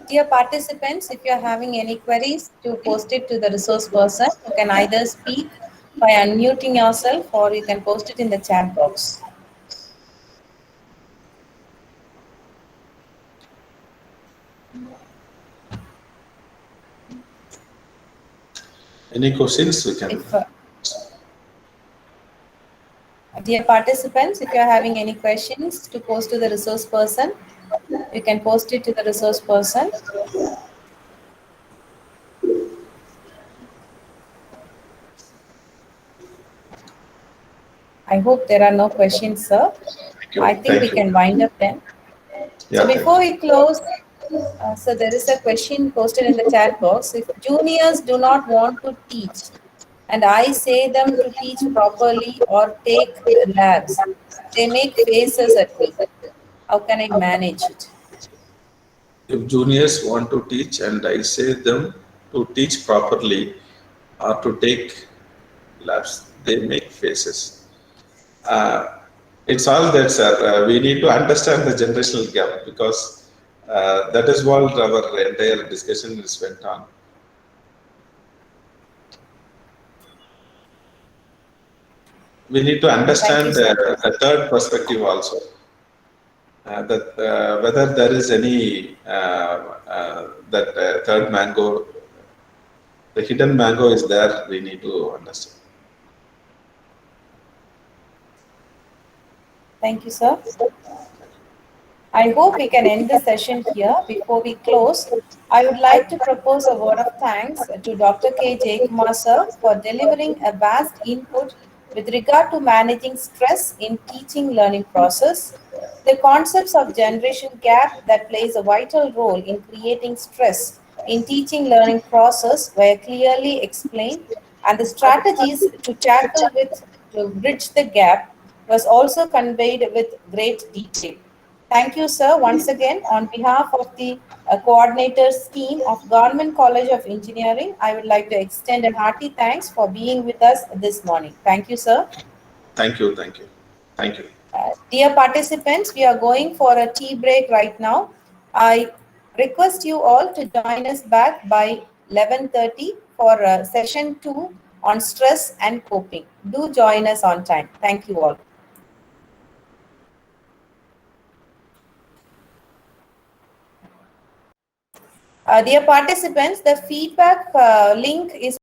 Dear participants, if you are having any queries, to post it to the resource person. You can either speak by unmuting yourself, or you can post it in the chat box. Any questions we can? Dear participants, if you are having any questions, to post to the resource person, you can post it to the resource person. I hope there are no questions, sir. I think we can wind up then. Yeah, so before we close, so there is a question posted in the chat box. If juniors do not want to teach and I say them to teach properly or take labs. They make faces at me. How can I manage it? If juniors want to teach and I say them to teach properly or to take labs, they make faces. It's all that, sir. We need to understand the generational gap because that is what our entire discussion is went on. We need to understand the third perspective also. That whether there is any third mango, the hidden mango is there, we need to understand. Thank you, sir. I hope we can end the session here. Before we close, I would like to propose a word of thanks to Dr. K. Jeyakumar, sir, for delivering a vast input with regard to managing stress in teaching learning process. The concepts of generation gap that plays a vital role in creating stress in teaching learning process were clearly explained, and the strategies to tackle with to bridge the gap was also conveyed with great detail. Thank you, sir, once again. On behalf of the coordinators team of Government College of Engineering, I would like to extend a hearty thanks for being with us this morning. Thank you, sir. Thank you, thank you, thank you. Dear participants, we are going for a tea break right now. I request you all to join us back by 11:30 for session 2 on stress and coping. Do join us on time. Thank you all. Dear participants, the feedback link is